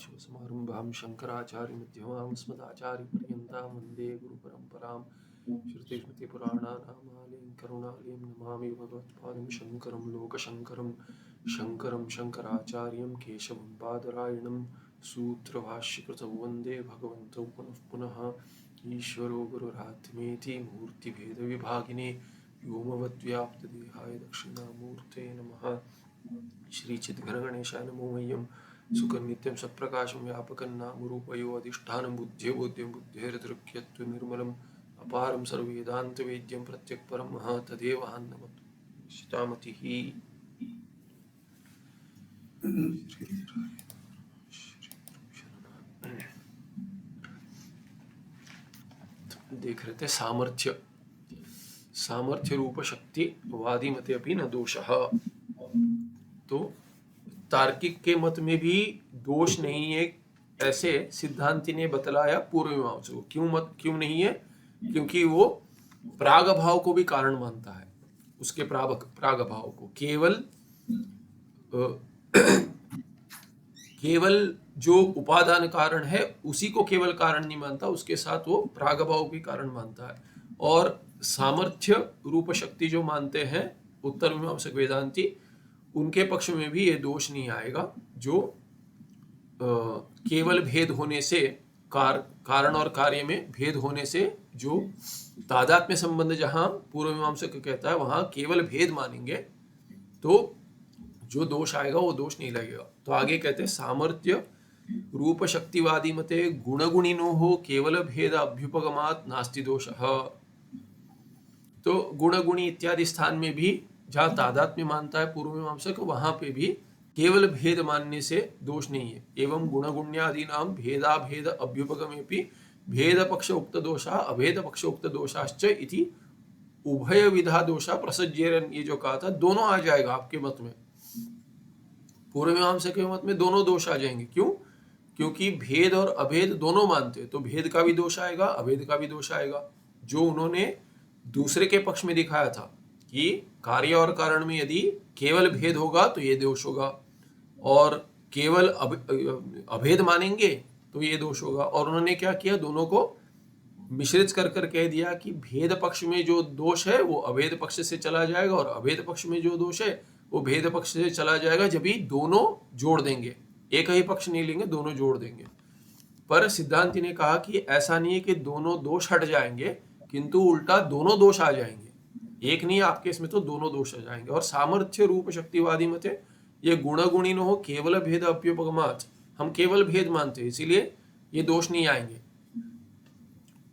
सदाशिवसमारम्भां शङ्कराचार्यमध्यमाम् अस्मदाचार्यपर्यन्तां वन्दे गुरुपरम्परां श्रुतिस्मृतिपुराणानामालयं करुणालयं नमामि भगवत्पादं शङ्करं लोकशङ्करं शङ्करं शङ्कराचार्यं केशवं बादरायणं सूत्रभाष्यकृतौ वन्दे भगवन्तौ पुनः पुनः ईश्वरो गुरुरात्मेति मूर्तिभेदविभागिने व्योमवद्व्याप्तदेहाय दक्षिणामूर्ते नमः। श्रीचिद्घनगणेशाय नमो मह्यं सुखनित्यं सत्प्रकाशं व्यापकं नामरूपयो अधिष्ठानं बुद्धे बोध्यं बुद्धेर्दृक्यत्व निर्मलम् अपारं सर्ववेदान्तवेद्यं प्रत्यक्परं तदेव अन्नमत्तामतिः। देख रहे थे सामर्थ्य सामर्थ्य रूप शक्ति वादी मते अपनी न दोषः। तो तार्किक के मत में भी दोष नहीं है ऐसे सिद्धांति ने बतलाया पूर्व मीमांसा को। क्यों नहीं है? क्योंकि वो प्राग भाव को भी कारण मानता है, उसके प्राग भाव को केवल जो उपादान कारण है उसी को केवल कारण नहीं मानता, उसके साथ वो प्राग भाव भी कारण मानता है। और सामर्थ्य रूप शक्ति जो मानते हैं उत्तर मीमांसक वेदांती, उनके पक्ष में भी ये दोष नहीं आएगा जो केवल भेद होने से कारण और कार्य में भेद होने से जो तादात्म्य संबंध जहां पूर्व मीमांसक कहता है वहां केवल भेद मानेंगे तो जो दोष आएगा वो दोष नहीं लगेगा। तो आगे कहते हैं सामर्थ्य रूप शक्तिवादी मते गुणगुणिनो हो केवल भेद अभ्युपगमात नास्ति दोषः। तो गुणगुणी इत्यादि स्थान में भी जहाँ तादात्म्य मानता है पूर्व मीमांसक वहां पे भी केवल भेद मानने से दोष नहीं है। एवं गुणगुण्यादि नाम भेदाभेद अभ्युपगमेपि भेद पक्ष उक्त दोषा अभेद पक्ष उक्त दोषाश्च इति उभय विधा दोषा प्रसज्येरन, ये जो कहा था दोनों आ जाएगा आपके मत में। पूर्व मीमांसक के मत में दोनों दोष आ जाएंगे। क्यों? क्योंकि भेद और अभेद दोनों मानते हैं, तो भेद का भी दोष आएगा अभेद का भी दोष आएगा। जो उन्होंने दूसरे के पक्ष में दिखाया था कि कार्य और कारण में यदि केवल भेद होगा तो ये दोष होगा, और केवल अभेद मानेंगे तो ये दोष होगा। और उन्होंने क्या किया, दोनों को मिश्रित कर कर कह दिया कि भेद पक्ष में जो दोष है वो अभेद पक्ष से चला जाएगा और अभेद पक्ष में जो दोष है वो भेद पक्ष से चला जाएगा, जब भी दोनों जोड़ देंगे, एक ही पक्ष नहीं लेंगे, दोनों जोड़ देंगे। पर सिद्धांति ने कहा कि ऐसा नहीं है कि दोनों दोष हट जाएंगे, किंतु उल्टा दोनों दोष आ जाएंगे। एक नहीं, आपके इसमें तो दोनों दोष आ जाएंगे। और सामर्थ्य रूप शक्तिवादी मत है ये गुणगुणी न हो केवल भेद अप्युपगमात, हम केवल भेद मानते हैं इसीलिए ये दोष नहीं आएंगे।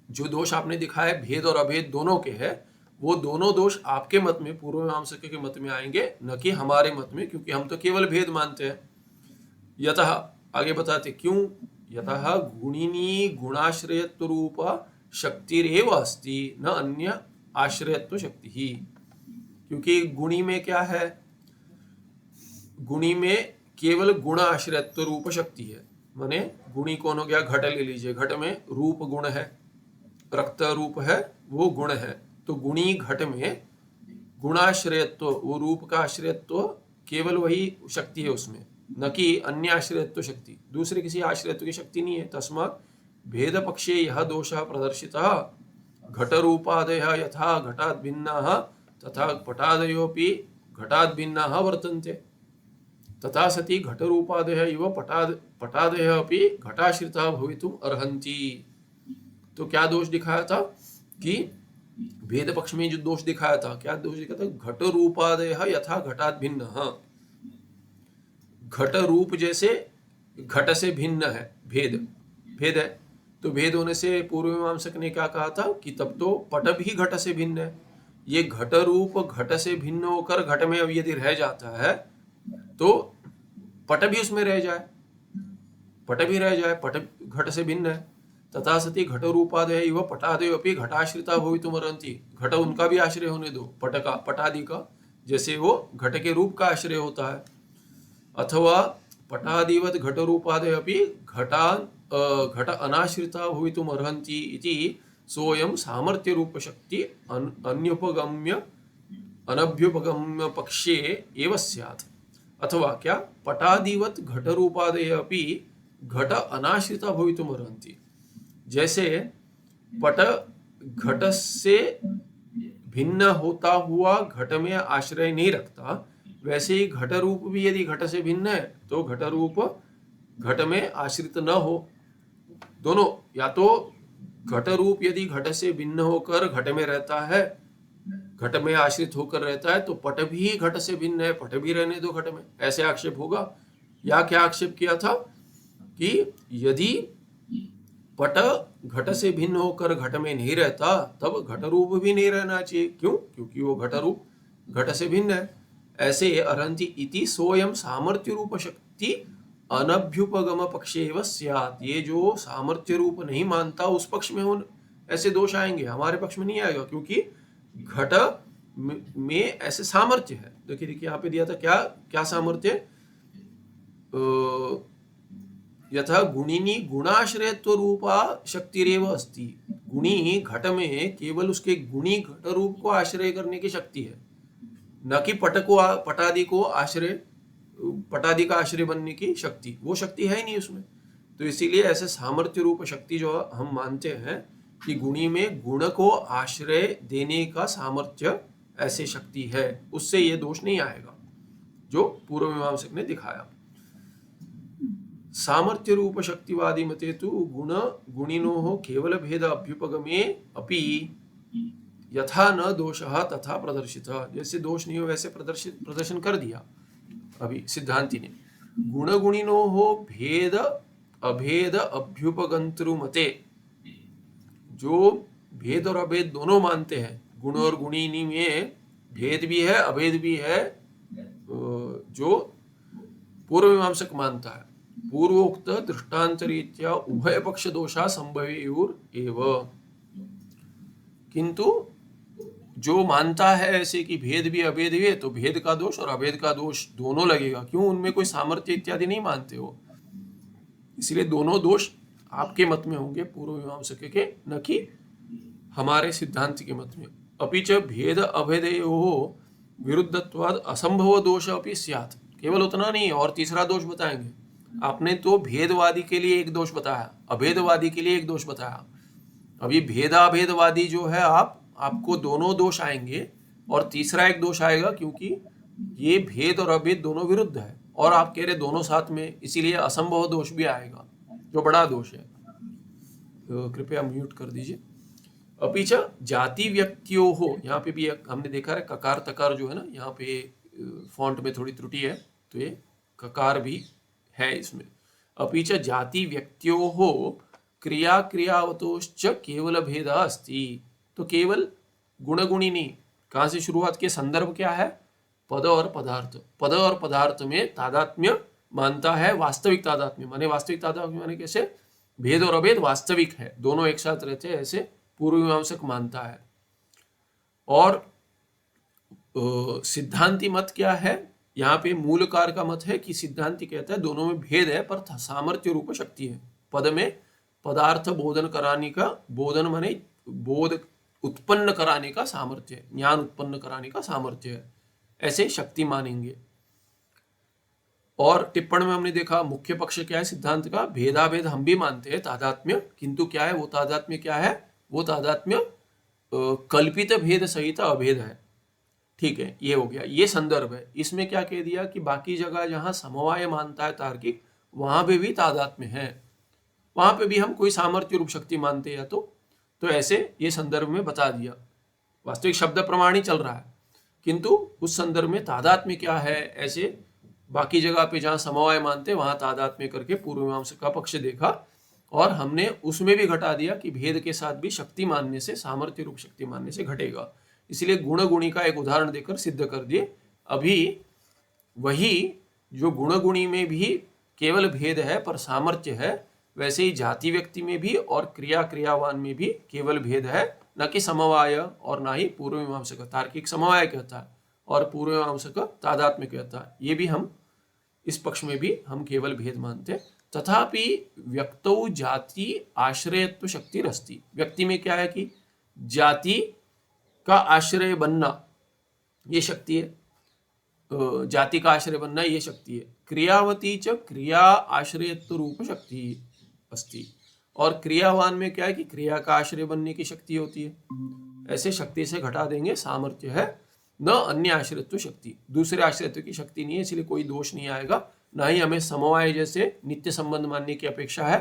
जो दोष आपने दिखाया भेद और अभेद दोनों के है, वो दोनों दोष आपके मत में पूर्व मीमांसक के मत में आएंगे, न कि हमारे मत में, क्योंकि हम तो केवल भेद मानते हैं। यतः आगे बताते क्यों, यतः गुणिनी गुणाश्रयत्व रूप शक्तिरेव अस्ति न अन्य आश्रयत्व शक्ति ही। क्योंकि गुणी में क्या है, गुणी में केवल गुण आश्रयत्व रूप शक्ति है। माने गुणी कौन हो गया, घट ले लीजिए, घट में रूप गुण है, रक्त रूप है, वो गुण है। तो गुणी घट में गुणाश्रयत्व, वो रूप का आश्रयत्व केवल वही शक्ति है उसमें, न कि अन्य आश्रयत्व शक्ति, दूसरे किसी आश्रयत्व की शक्ति नहीं है। तस्मात् भेद पक्षे यह दोषः प्रदर्शितः घट रूपादय यथा घटात् भिन्नाः तथा पटादयोपि घटात् भिन्नाः वर्तन्ते तथा सति घट रूपादय इव पटादय अपि घटाश्रिताः भवितुम् अर्हन्ति। तो क्या दोष दिखाया था कि भेद पक्ष में जो दोष दिखाया था, क्या दोष दिखाया था, घट रूपादय यथा घटात् भिन्नः, घट रूप जैसे घट से भिन्न है, भेद है। तो भेद होने से पूर्व मीमांसक ने क्या कहा था कि तब तो पट भी घट से भिन्न है। ये घट रूप घट से भिन्न होकर घट में अब यदि रह जाता है तो पट भी उसमें रह जाए, पट भी रह जाए, पट घट से भिन्न है। तथा सति घट रूपादय इव पटादय अपि घटाश्रिता भवितुम् अर्हन्ति, घट उनका भी आश्रय होने दो, पट का, पटादि का, जैसे वो घट के रूप का आश्रय होता है। अथवा पटादिवत घट रूपादय अपि घट अनाश्रिता भवितुम् अर्हन्ति इति सोयम सामर्थ्य रूप शक्ति अन्युपगम्य अनभ्युपगम्य पक्षे एव स्यात्। अथवा क्या, पटादिवत घट रूपादय अपि घट अनाश्रिता भवितुम अर्हन्ति। जैसे पट घट से भिन्न होता हुआ घट में आश्रय नहीं रखता, वैसे ही घट रूप भी यदि घट से भिन्न है तो घट रूप घट में आश्रित न हो। दोनों, या तो घट रूप यदि घट से भिन्न होकर घट में रहता है, घट में आश्रित होकर रहता है, तो पट भी घट से भिन्न है, पट भी रहने दो घट में, ऐसे आक्षेप होगा। या क्या आक्षेप किया था कि यदि पट घट से भिन्न होकर घट में नहीं रहता तब घट रूप भी नहीं रहना चाहिए। क्यों? क्योंकि वो घट रूप घट से भिन्न है। ऐसे अर्हन्ति इति सोयम सामर्थ्य रूप शक्ति अनभ्युपगम पक्षे एव स्यात्। ये जो सामर्थ्य रूप नहीं मानता उस पक्ष में उन ऐसे दोष आएंगे, हमारे पक्ष में नहीं आएगा, क्योंकि घट में ऐसे सामर्थ्य है। देखिए यहाँ पे दिया था क्या क्या सामर्थ्य, यथा गुणिनी गुणाश्रयत्व रूपा शक्तिरेव अस्ति। गुणी घट में केवल उसके गुणी घट रूप को आश्रय करने की शक्ति है, न कि पटादि को आश्रय, पटादि का आश्रय बनने की शक्ति, वो शक्ति है ही नहीं उसमें। तो इसीलिए ऐसे सामर्थ्य रूप शक्ति जो हम मानते हैं कि गुणी में गुण को आश्रय देने का सामर्थ्य ऐसे शक्ति है, उससे ये दोष नहीं आएगा जो पूर्व मीमांसक ने दिखाया। सामर्थ्य रूप शक्तिवादी मते तु गुण गुणिनोः केवल भेद अभ्युपगमे अपि यथा न दोषः तथा प्रदर्शितः। जैसे दोष नहीं हो वैसे प्रदर्शन कर दिया अभी सिद्धांति ने। गुण गुणिनोः भेद अभेद अभ्युपगंतरु मते, जो भेद और अभेद दोनों मानते हैं, गुण और गुणिनी में भेद भी है अभेद भी है, जो पूर्व मीमांसक मानता है, पूर्वोक्त दृष्टांतरीत्या उभय पक्ष दोषा संभवेयुरेव। किंतु जो मानता है ऐसे कि भेद भी अभेद भी है, तो भेद का दोष और अभेद का दोष दोनों लगेगा। क्यों? उनमें कोई सामर्थ्य इत्यादि नहीं मानते हो, इसलिए दोनों दोष आपके मत में होंगे पूर्व मीमांसक के, न कि हमारे सिद्धांत के मत में। अपि च भेद अभेदयोः विरुद्धत्वाद असंभव दोष अपि स्यात्। केवल उतना नहीं, और तीसरा दोष बताएंगे। आपने तो भेदवादी के लिए एक दोष बताया, अभेदवादी के लिए एक दोष बताया, अभी भेदाभेदवादी जो है आपको दोनों दोष आएंगे, और तीसरा एक दोष आएगा क्योंकि ये भेद और अभेद दोनों विरुद्ध है, और आप कह रहे दोनों साथ में, इसीलिए असंभव दोष भी आएगा जो बड़ा दोष है। तो कृपया म्यूट कर दीजिए। अपि च जाति व्यक्तियों हो, यहाँ पे भी हमने देखा है ककार तकार जो है ना, यहाँ पे फॉन्ट में थोड़ी त्रुटि है, तो ये ककार भी है इसमें। अपि च जाति व्यक्तियों हो क्रिया क्रियावतोश्च केवल भेद अस्ति। तो केवल गुण गुणिनी कहाँ से शुरुआत की, संदर्भ क्या है? पद और पदार्थ। पद और पदार्थ में तादात्म्य मानता है, वास्तविक तादात्म्य माने, वास्तविक तादात्म्य माने कैसे? भेद और अभेद वास्तविक है, दोनों एक साथ रहते हैं, ऐसे पूर्व मीमांसक मानता है। और सिद्धांति मत क्या है? यहाँ पे मूलकार का मत है कि सिद्धांति कहता है दोनों में भेद है पर सामर्थ्य रूप शक्ति है। पद में पदार्थ बोधन कराने का, बोधन माने बोध उत्पन्न कराने का सामर्थ्य है, ज्ञान उत्पन्न कराने का सामर्थ्य है, ऐसे शक्ति मानेंगे। और टिप्पण में हमने देखा मुख्य पक्ष क्या है सिद्धांत का, भेदाभेद हम भी मानते हैं, तादात्म्य, किंतु क्या है वो तादात्म्य क्या है? वो तादात्म्य कल्पित भेद सहित अभेद है। ठीक है, ये हो गया, ये संदर्भ है। इसमें क्या कह दिया कि बाकी जगह जहां समवाय मानता है तार्किक, वहां पे भी तादात्म्य है, वहां पे भी हम कोई सामर्थ्य रूप शक्ति मानते हैं। तो ऐसे ये संदर्भ में बता दिया, वास्तविक शब्द प्रमाण ही चल रहा है, किंतु उस संदर्भ में तादात्म्य क्या है, ऐसे बाकी जगह पे जहां समवाय मानते वहां तादात्म्य करके पूर्व मीमांसक का पक्ष देखा, और हमने उसमें भी घटा दिया कि भेद के साथ भी शक्ति मानने से, सामर्थ्य रूप शक्ति मानने से घटेगा। इसलिए गुण गुणी का एक उदाहरण देकर सिद्ध कर दिए। अभी वही जो गुण गुणी में भी केवल भेद है पर सामर्थ्य है, वैसे ही जाति व्यक्ति में भी और क्रिया क्रियावान में भी केवल भेद है, न कि समवाय, और ना ही पूर्व मीमांसक तार्किक समवाय कहता है और पूर्व मीमांसक तादात्म्य कहता है। ये भी हम इस पक्ष में भी हम केवल भेद मानते हैं। तथापि व्यक्तौ जाति आश्रयत्व शक्ति रस्ति। व्यक्ति में क्या है कि जाति का आश्रय बनना ये शक्ति है, जाति का आश्रय बनना ये शक्ति है। क्रियावती च क्रिया आश्रयत्व रूप शक्ति अस्ति। और क्रियावान में क्या है कि क्रिया का आश्रय बनने की शक्ति होती है। ऐसे शक्ति से घटा देंगे सामर्थ्य है, न अन्य आश्रयत्व शक्ति, दूसरे आश्रयत्व की शक्ति नहीं है, इसलिए कोई दोष नहीं आएगा। ना ही हमें समवाय जैसे नित्य संबंध मानने की अपेक्षा है।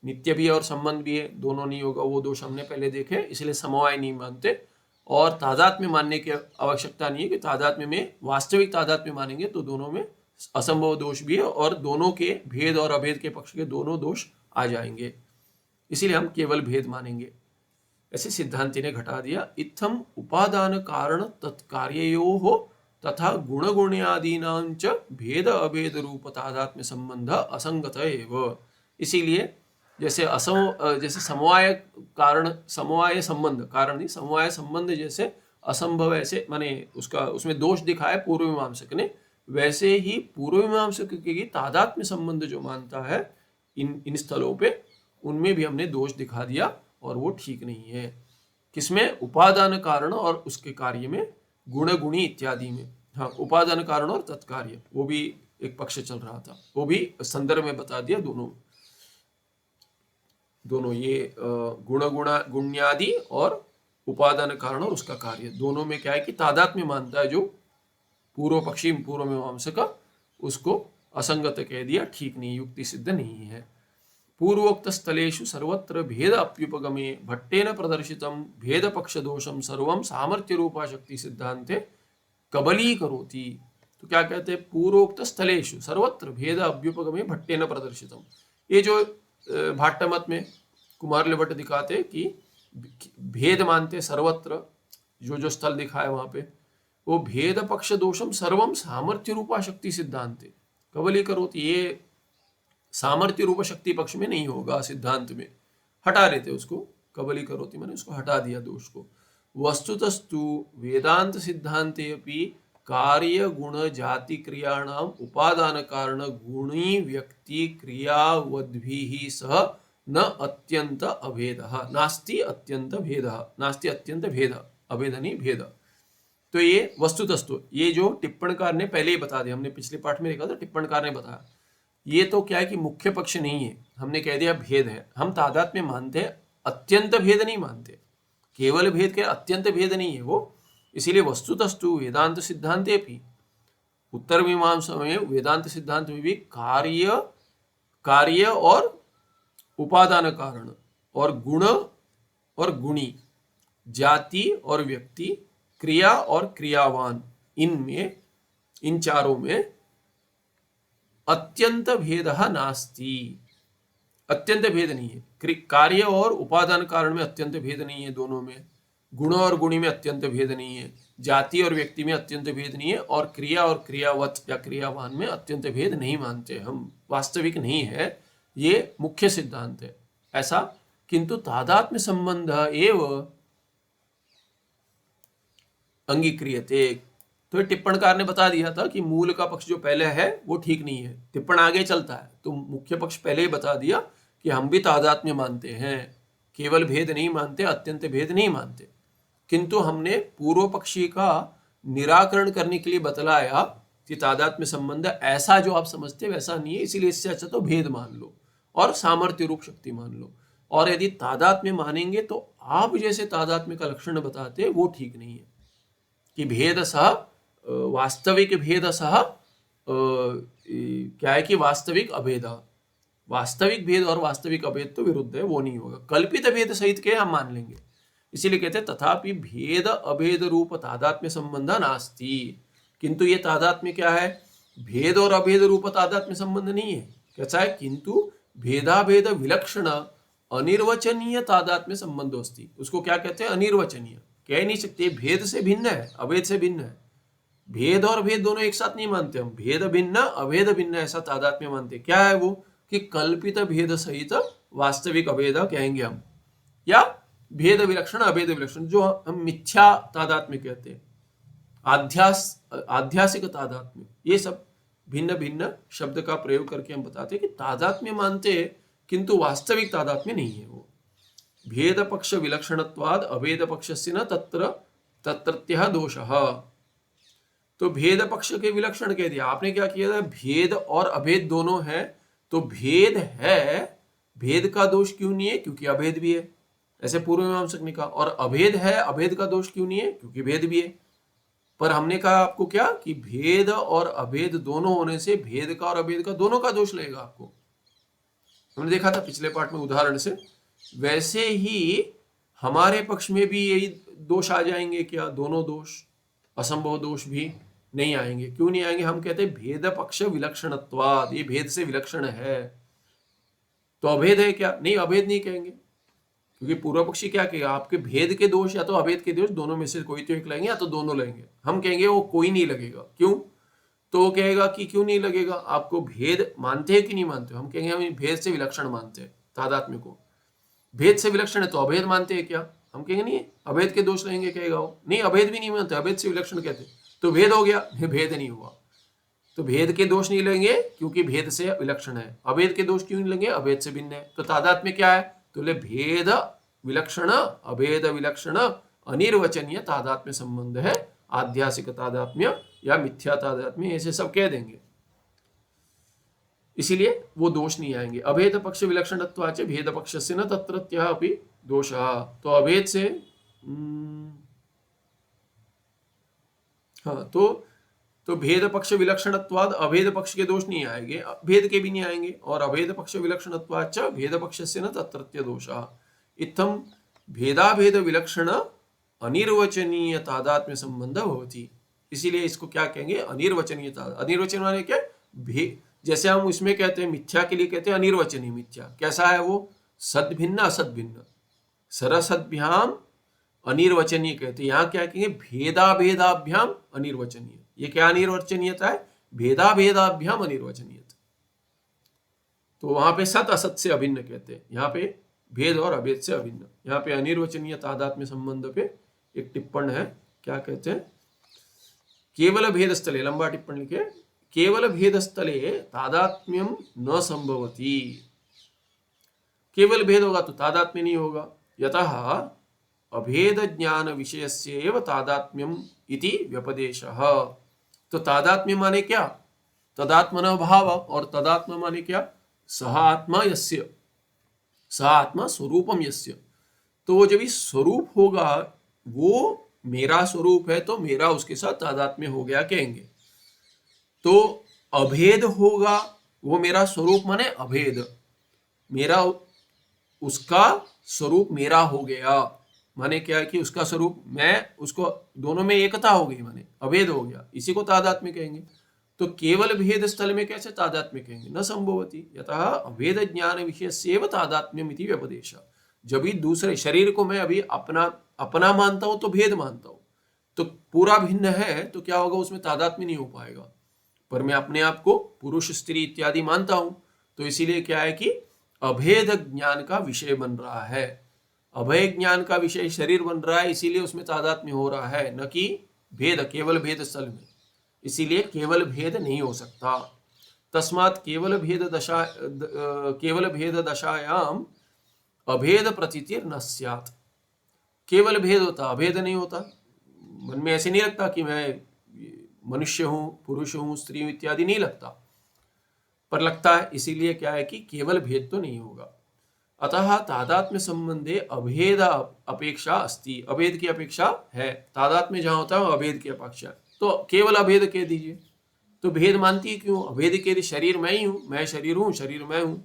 नित्य भी और संबंध भी है, दोनों नहीं होगा, वो दोष हमने पहले देखे, इसलिए समवाय नहीं मानते। और तादात्म्य मानने की आवश्यकता नहीं है कि तादात्म्य में वास्तविक तादात्म्य मानेंगे तो दोनों में असंभव दोष भी है और दोनों के भेद और अभेद के पक्ष के दोनों दोष आ जाएंगे, इसीलिए हम केवल भेद मानेंगे। ऐसे सिद्धांति ने घटा दिया। इत्थम उपादान कारण तत्कार्ययोः तथा गुण गुण्यादीनां च भेद अभेद रूप तादात्म्य संबंध असंगत एव। इसीलिए जैसे जैसे समवाय कारण, समवाय संबंध कारण नहीं, समवाय संबंध जैसे असंभव, ऐसे माने उसमें दोष दिखाया पूर्व मीमांसक ने, वैसे ही पूर्व मीमांसक की तादात्म्य संबंध जो मानता है इन स्थलों पे, उनमें भी हमने दोष दिखा दिया और वो ठीक नहीं है। किसमें? उपादान कारण और उसके कार्य में, गुण गुणी इत्यादि में। हाँ, उपादान कारण और तत्कार्य, वो भी एक पक्ष चल रहा था, वो भी संदर्भ में बता दिया। दोनों ये गुण्यादि और उपादान कारण और उसका कार्य, दोनों में क्या है कि तादात्म्य मानता है जो पूर्व पक्षी, पूर्व मीमांसक, उसको असंगत कह दिया, ठीक नहीं, युक्ति सिद्ध नहीं है। पूर्वोक्त स्थलेषु सर्वत्र भेद अप्युपगमे भट्टेन प्रदर्शितम भेद पक्ष दोषम सर्वम सामर्थ्य रूपा शक्ति सिद्धांते कबलीकरोति। तो क्या कहते हैं? पूर्वोक्त स्थलेषु सर्वत्र भेद अभ्युपगमे भट्टेन प्रदर्शितम। ये जो भाट्ट मत में कुमारले भट्ट दिखाते कि भेद मानते सर्वत्र, जो स्थल दिखा है वहां पे, वो भेद पक्ष दोषम सर्वम सामर्थ्य रूपा शक्ति सिद्धांते कबलीकरोति। ये सामर्थ्य रूप शक्ति पक्ष में नहीं होगा, सिद्धांत में हटा लेते उसको, कबलीकरोति मैंने उसको हटा दिया दोष को। वस्तुतस्तु वेदांत सिद्धांते अपि कार्य गुण जाति क्रियाणाम उपादान कारण गुणी व्यक्ति क्रियावद्भिः सह न अत्यंत अभेदः नास्ति अत्यंत भेदः, नास्ति अत्यंत भेद, अभेद नहीं भेद। तो ये वस्तुतस्तु, ये जो टिप्पणकार ने पहले ही बता दिया, हमने पिछले पाठ में देखा था, टिप्पणकार ने बताया। ये तो क्या है कि मुख्य पक्ष नहीं है, हमने कह दिया भेद है। हम तादात्म्य मानते हैं, अत्यंत भेद नहीं मानते, केवल भेद के अत्यंत भेद नहीं है वो। इसीलिए वस्तुतस्तु वेदांत सिद्धांते भी, उत्तर मीमांसा में वेदांत सिद्धांत में भी कार्य और उपादान कारण और गुण और गुणी, जाति और व्यक्ति, क्रिया और क्रियावान, इनमें, इन चारों में अत्यंत भेद नास्ति, अत्यंत भेद नहीं है। कार्य और उपादान कारण में अत्यंत भेद नहीं है, दोनों में। गुण और गुणी में अत्यंत भेद नहीं है, जाति और व्यक्ति में अत्यंत भेद नहीं है, और क्रिया और क्रियावत या क्रियावान में अत्यंत भेद नहीं मानते हम, वास्तविक नहीं है, ये मुख्य सिद्धांत है ऐसा। किंतु तादात्म्य संबंध एव अंगीक्रियते। तो टिप्पणकार ने बता दिया था कि मूल का पक्ष जो पहले है वो ठीक नहीं है, टिप्पण आगे चलता है, तो मुख्य पक्ष पहले ही बता दिया कि हम भी तादात्म्य मानते हैं, केवल भेद नहीं मानते, अत्यंत भेद नहीं मानते। किंतु हमने पूर्व पक्षी का निराकरण करने के लिए बतलाया कि तादात्म्य संबंध ऐसा जो आप समझते वैसा नहीं है, इसीलिए इससे अच्छा तो भेद मान लो और सामर्थ्य रूप शक्ति मान लो। और यदि तादात्म्य मानेंगे तो आप जैसे तादात्म्य का लक्षण बताते वो ठीक नहीं है कि भेद सह वास्तविक भेद सह क्या है कि वास्तविक अभेद, वास्तविक भेद और वास्तविक अभेद तो विरुद्ध है, वो नहीं होगा। कल्पित भेद सहित के हम मान लेंगे, इसीलिए कहते हैं तथापि भेद अभेद रूप तादात्म्य संबंध नास्ति। किंतु ये तादात्म्य क्या है? भेद और अभेद रूप तादात्म्य संबंध नहीं है, कैसा है? किंतु भेदाभेद विलक्षण अनिर्वचनीय तादात्म्य संबंध अस्ति। उसको क्या कहते हैं? अनिर्वचनीय, कह नहीं सकते, भेद से भिन्न है, अभेद से भिन्न है। भेद और भेद दोनों एक साथ नहीं मानते हम, भेद भिन्न अभेद भिन्न ऐसा तादात्म्य मानते। क्या है वो? कि कल्पित भेद सहित वास्तविक अभेद कहेंगे हम, या भेद विलक्षण अभेद विलक्षण, जो हम मिथ्या तादात्म्य कहते हैं, आध्यासिक तादात्म्य, ये सब भिन्न भिन्न शब्द का प्रयोग करके हम बताते हैं कि तादात्म्य मानते हैं किंतु वास्तविक तादात्म्य नहीं है वो। भेद पक्ष विलक्षणत्वाद अभेद पक्षस्य न तत्र तत्रत्यः दोषः। तो भेद पक्ष के विलक्षण कह दिया। आपने क्या किया था, भेद और अभेद दोनों है, तो भेद है, भेद का दोष क्यों नहीं है, क्योंकि अभेद भी है, ऐसे पूर्व मीमांसक ने कहा। और अभेद है, अभेद का दोष क्यों नहीं है, क्योंकि भेद भी है। पर हमने कहा आपको क्या कि भेद और अभेद दोनों होने से भेद का और अभेद का दोनों का दोष लगेगा आपको। हमने देखा था पिछले पार्ट में उदाहरण से। वैसे ही हमारे पक्ष में भी यही दोष आ जाएंगे क्या, दोनों दोष, असंभव दोष भी नहीं आएंगे। क्यों नहीं आएंगे, हम कहते हैं भेद पक्ष विलक्षणत्वाद, ये भेद से विलक्षण है। तो अभेद है क्या, नहीं, अभेद नहीं कहेंगे, क्योंकि पूर्व पक्षी क्या कहेगा, आपके भेद के दोष या तो अभेद के दोष दोनों में से कोई तो एक लेंगे या तो दोनों लेंगे। हम कहेंगे वो कोई नहीं लगेगा। क्यों, तो वो कहेगा कि क्यों नहीं लगेगा, आपको भेद मानते हैं कि नहीं मानते हो। हम कहेंगे हम भेद से विलक्षण मानते हैं तादात्म्य को। भेद से विलक्षण है तो अभेद मानते हैं क्या, हम कहेंगे नहीं, अभेद के दोष लेंगे, कहेगा वो नहीं, अभेद भी नहीं मानते, अभेद से विलक्षण कहते, तो भेद हो गया, भेद नहीं हुआ। तो भेद के दोष नहीं लेंगे क्योंकि भेद से विलक्षण है। अभेद के दोष क्यों नहीं लेंगे, अभेद से भिन्न है। तो तादात्म्य क्या है, तो ले भेद विलक्षण अभेद विलक्षण अनिर्वचनीय तादात्म्य संबंध है, आध्यासिक तादात्म्य या मिथ्या तादात्म्य, ऐसे सब कह देंगे। इसीलिए वो दोष नहीं आएंगे। अभेद पक्ष विलक्षणत्वाच भेद पक्षस्य न तत्रत्यः अपि दोषः। तो अभेद से हाँ, तो भेद पक्ष विलक्षणत्वाद अभेद पक्ष के दोष नहीं आएंगे, भेद के भी नहीं आएंगे। और अभेद पक्ष विलक्षणत्वाच भेद पक्षस्य न तत्रत्य दोषः। इत्थम भेदाभेद विलक्षण अनिर्वचनीय तादात्म्य संबंध होती। इसीलिए इसको क्या कहेंगे, अनिर्वचनीय तादात्म्य। अनिर्वचनीय माने क्या, जैसे हम इसमें कहते हैं मिथ्या के लिए कहते हैं अनिर्वचनीय मिथ्या। कैसा है वो, सद भिन्न असद भिन्न, सरसद्भ्याम अनिर्वचनीय कहते हैं। यहाँ क्या कहेंगे, भेदाभेदाभ्याम अनिर्वचनीय। ये क्या अनिर्वचनीयता है, भेदाभेदाभ्याम अनिर्वचनीयता। तो वहां पे सत असत से अभिन्न कहते हैं, यहाँ पे भेद और अभेद से अभिन्न। यहाँ पे अनिर्वचनीय तादात्म्य संबंध पे एक टिप्पण है, क्या कहते हैं, केवल भेद स्थले, लंबा टिप्पण लिखे, केवल भेद स्थले तादात्म्यम न संभवती। केवल भेद होगा तो तादात्म्य नहीं होगा। यतः अभेद ज्ञान विषयस्यैव तादात्म्यम इति व्यपदेशः। तो तादात्म्य माने क्या, तदात्मन भाव, और तदात्म माने क्या, सह आत्मा यस्य, सह आत्मा स्वरूपम यस्य। तो वो जब इस स्वरूप होगा, वो मेरा स्वरूप है तो मेरा उसके साथ तादात्म्य हो गया कहेंगे। तो अभेद होगा, वो मेरा स्वरूप माने अभेद, मेरा उसका स्वरूप मेरा हो गया, माने क्या है कि उसका स्वरूप मैं, उसको दोनों में एकता हो गई, माने अभेद हो गया, इसी को तादात्म्य कहेंगे। तो केवल भेद स्थल में कैसे तादात्म्य कहेंगे, न संभवती। यतः अभेद ज्ञान विषय सेव तादात्म्यम इति व्यपदेश। जब भी दूसरे शरीर को मैं अभी अपना मानता हूं तो भेद मानता हूं, तो पूरा भिन्न है तो क्या होगा, उसमें तादात्म्य नहीं हो पाएगा। पर मैं अपने आप को पुरुष स्त्री इत्यादि मानता हूं, तो इसीलिए क्या है कि अभेद ज्ञान का विषय बन रहा है, अभय ज्ञान का विषय शरीर बन रहा है, इसीलिए उसमें तादात्म्य हो रहा है, न कि भेद, केवल भेद स्थल में। इसीलिए केवल भेद नहीं हो सकता। तस्मात् केवल भेद दशायाम अभेद प्रतीतिर न स्यात्। केवल भेद होता, अभेद नहीं होता। मन में ऐसे नहीं लगता कि मैं मनुष्य हूं, पुरुष हूं, स्त्री हूं इत्यादि नहीं लगता, पर लगता है। इसीलिए क्या है कि केवल भेद तो नहीं होगा। अतः तादात्म्य संबंधे अभेद अपेक्षा अस्ति, अभेद की अपेक्षा है। तादात्म्य जहां होता है अभेद की अपेक्षा, तो केवल अभेद कह दीजिए। तो भेद मानती है क्यों, अभेद के शरीर मैं ही हूं, मैं शरीर हूं, शरीर मैं हूं।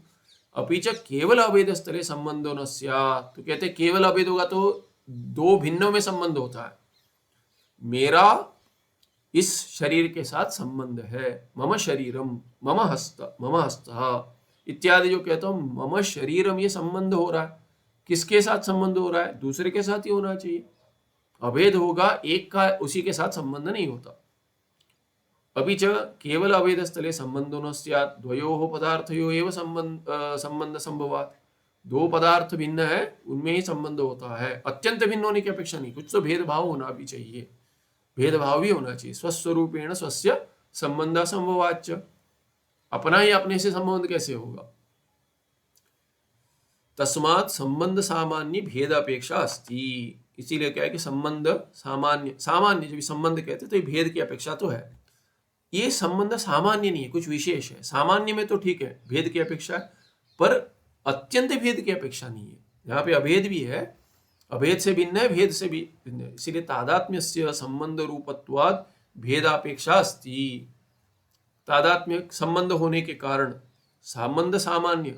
अपीच केवल अभेद स्थले संबंधो न स्यात्। तो कहते केवल अभेद होगा तो दो भिन्नों में संबंध होता है। मेरा इस शरीर के साथ संबंध है, मम शरीरम, मम हस्त इत्यादि जो कहता हूं, मम शरीरम, ये संबंध हो रहा है। किसके साथ संबंध हो रहा है, दूसरे के साथ ही होना चाहिए। अभेद होगा, एक का उसी के साथ संबंध नहीं होता। अभी च केवल अभेद स्थले संबंधो न स्यात्, द्वयोः पदार्थयोः एव संबंध संभवात्। दो पदार्थ भिन्न है, उनमें ही संबंध होता है। अत्यंत भिन्न होने की अपेक्षा नहीं, कुछ तो भेदभाव होना भी चाहिए, भेदभाव भी होना चाहिए। स्वस्वरूपेण स्वस्य संबंध संभवाच्च, अपना ही अपने से संबंध कैसे होगा। तस्मात् संबंध सामान्य भेद अपेक्षा अस्ति। इसीलिए क्या है कि संबंध सामान्य, सामान्य जब संबंध कहते हैं तो ये भेद की अपेक्षा तो है। ये संबंध सामान्य नहीं है, कुछ विशेष है। सामान्य में तो ठीक है, भेद की अपेक्षा है, पर अत्यंत भेद की अपेक्षा नहीं है। यहाँ पे अभेद भी है, अभेद से भिन्न है, भेद से भी भिन्न है। इसीलिए तादात्म्यस्य संबंध रूपत्वाद भेदापेक्षा अस्ति। तादात्म्य संबंध होने के कारण संबंध सामान्य,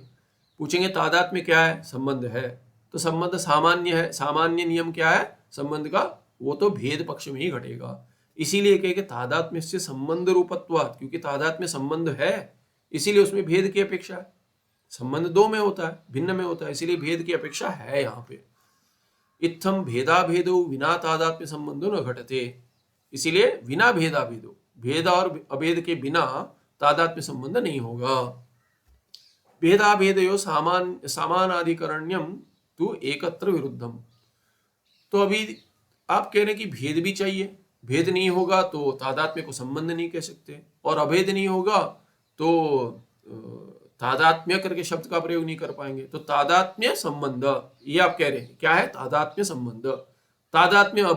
पूछेंगे तादात्म्य क्या है, संबंध है, तो संबंध सामान्य है। सामान्य नियम क्या है संबंध का, वो तो भेद पक्ष में ही घटेगा। इसीलिए कहे कि तादात्म्य से संबंध रूपत्वात्, क्योंकि तादात्म्य संबंध है इसीलिए उसमें भेद की अपेक्षा है। संबंध दो में होता है, भिन्न में होता है, इसीलिए भेद की अपेक्षा है यहाँ पे। इत्थम भेदाभेदो विना तादात्म्य संबंधो न घटते, इसीलिए बिना भेदाभेदो, भेद और अभेद के बिना तादात्म्य संबंध नहीं होगा। भेदाभेदयो समानाधिकरण्यम तु एकत्र विरुद्धम। तो अभी आप कह रहे हैं कि भेद भी चाहिए, भेद नहीं होगा तो तादात्म्य को संबंध नहीं कह सकते, और अभेद नहीं होगा तो तादात्म्य करके शब्द का प्रयोग नहीं कर पाएंगे। तो तादात्म्य संबंध ये आप कह रहे हैं, क्या है तादात्म्य संबंध। तादात्म्य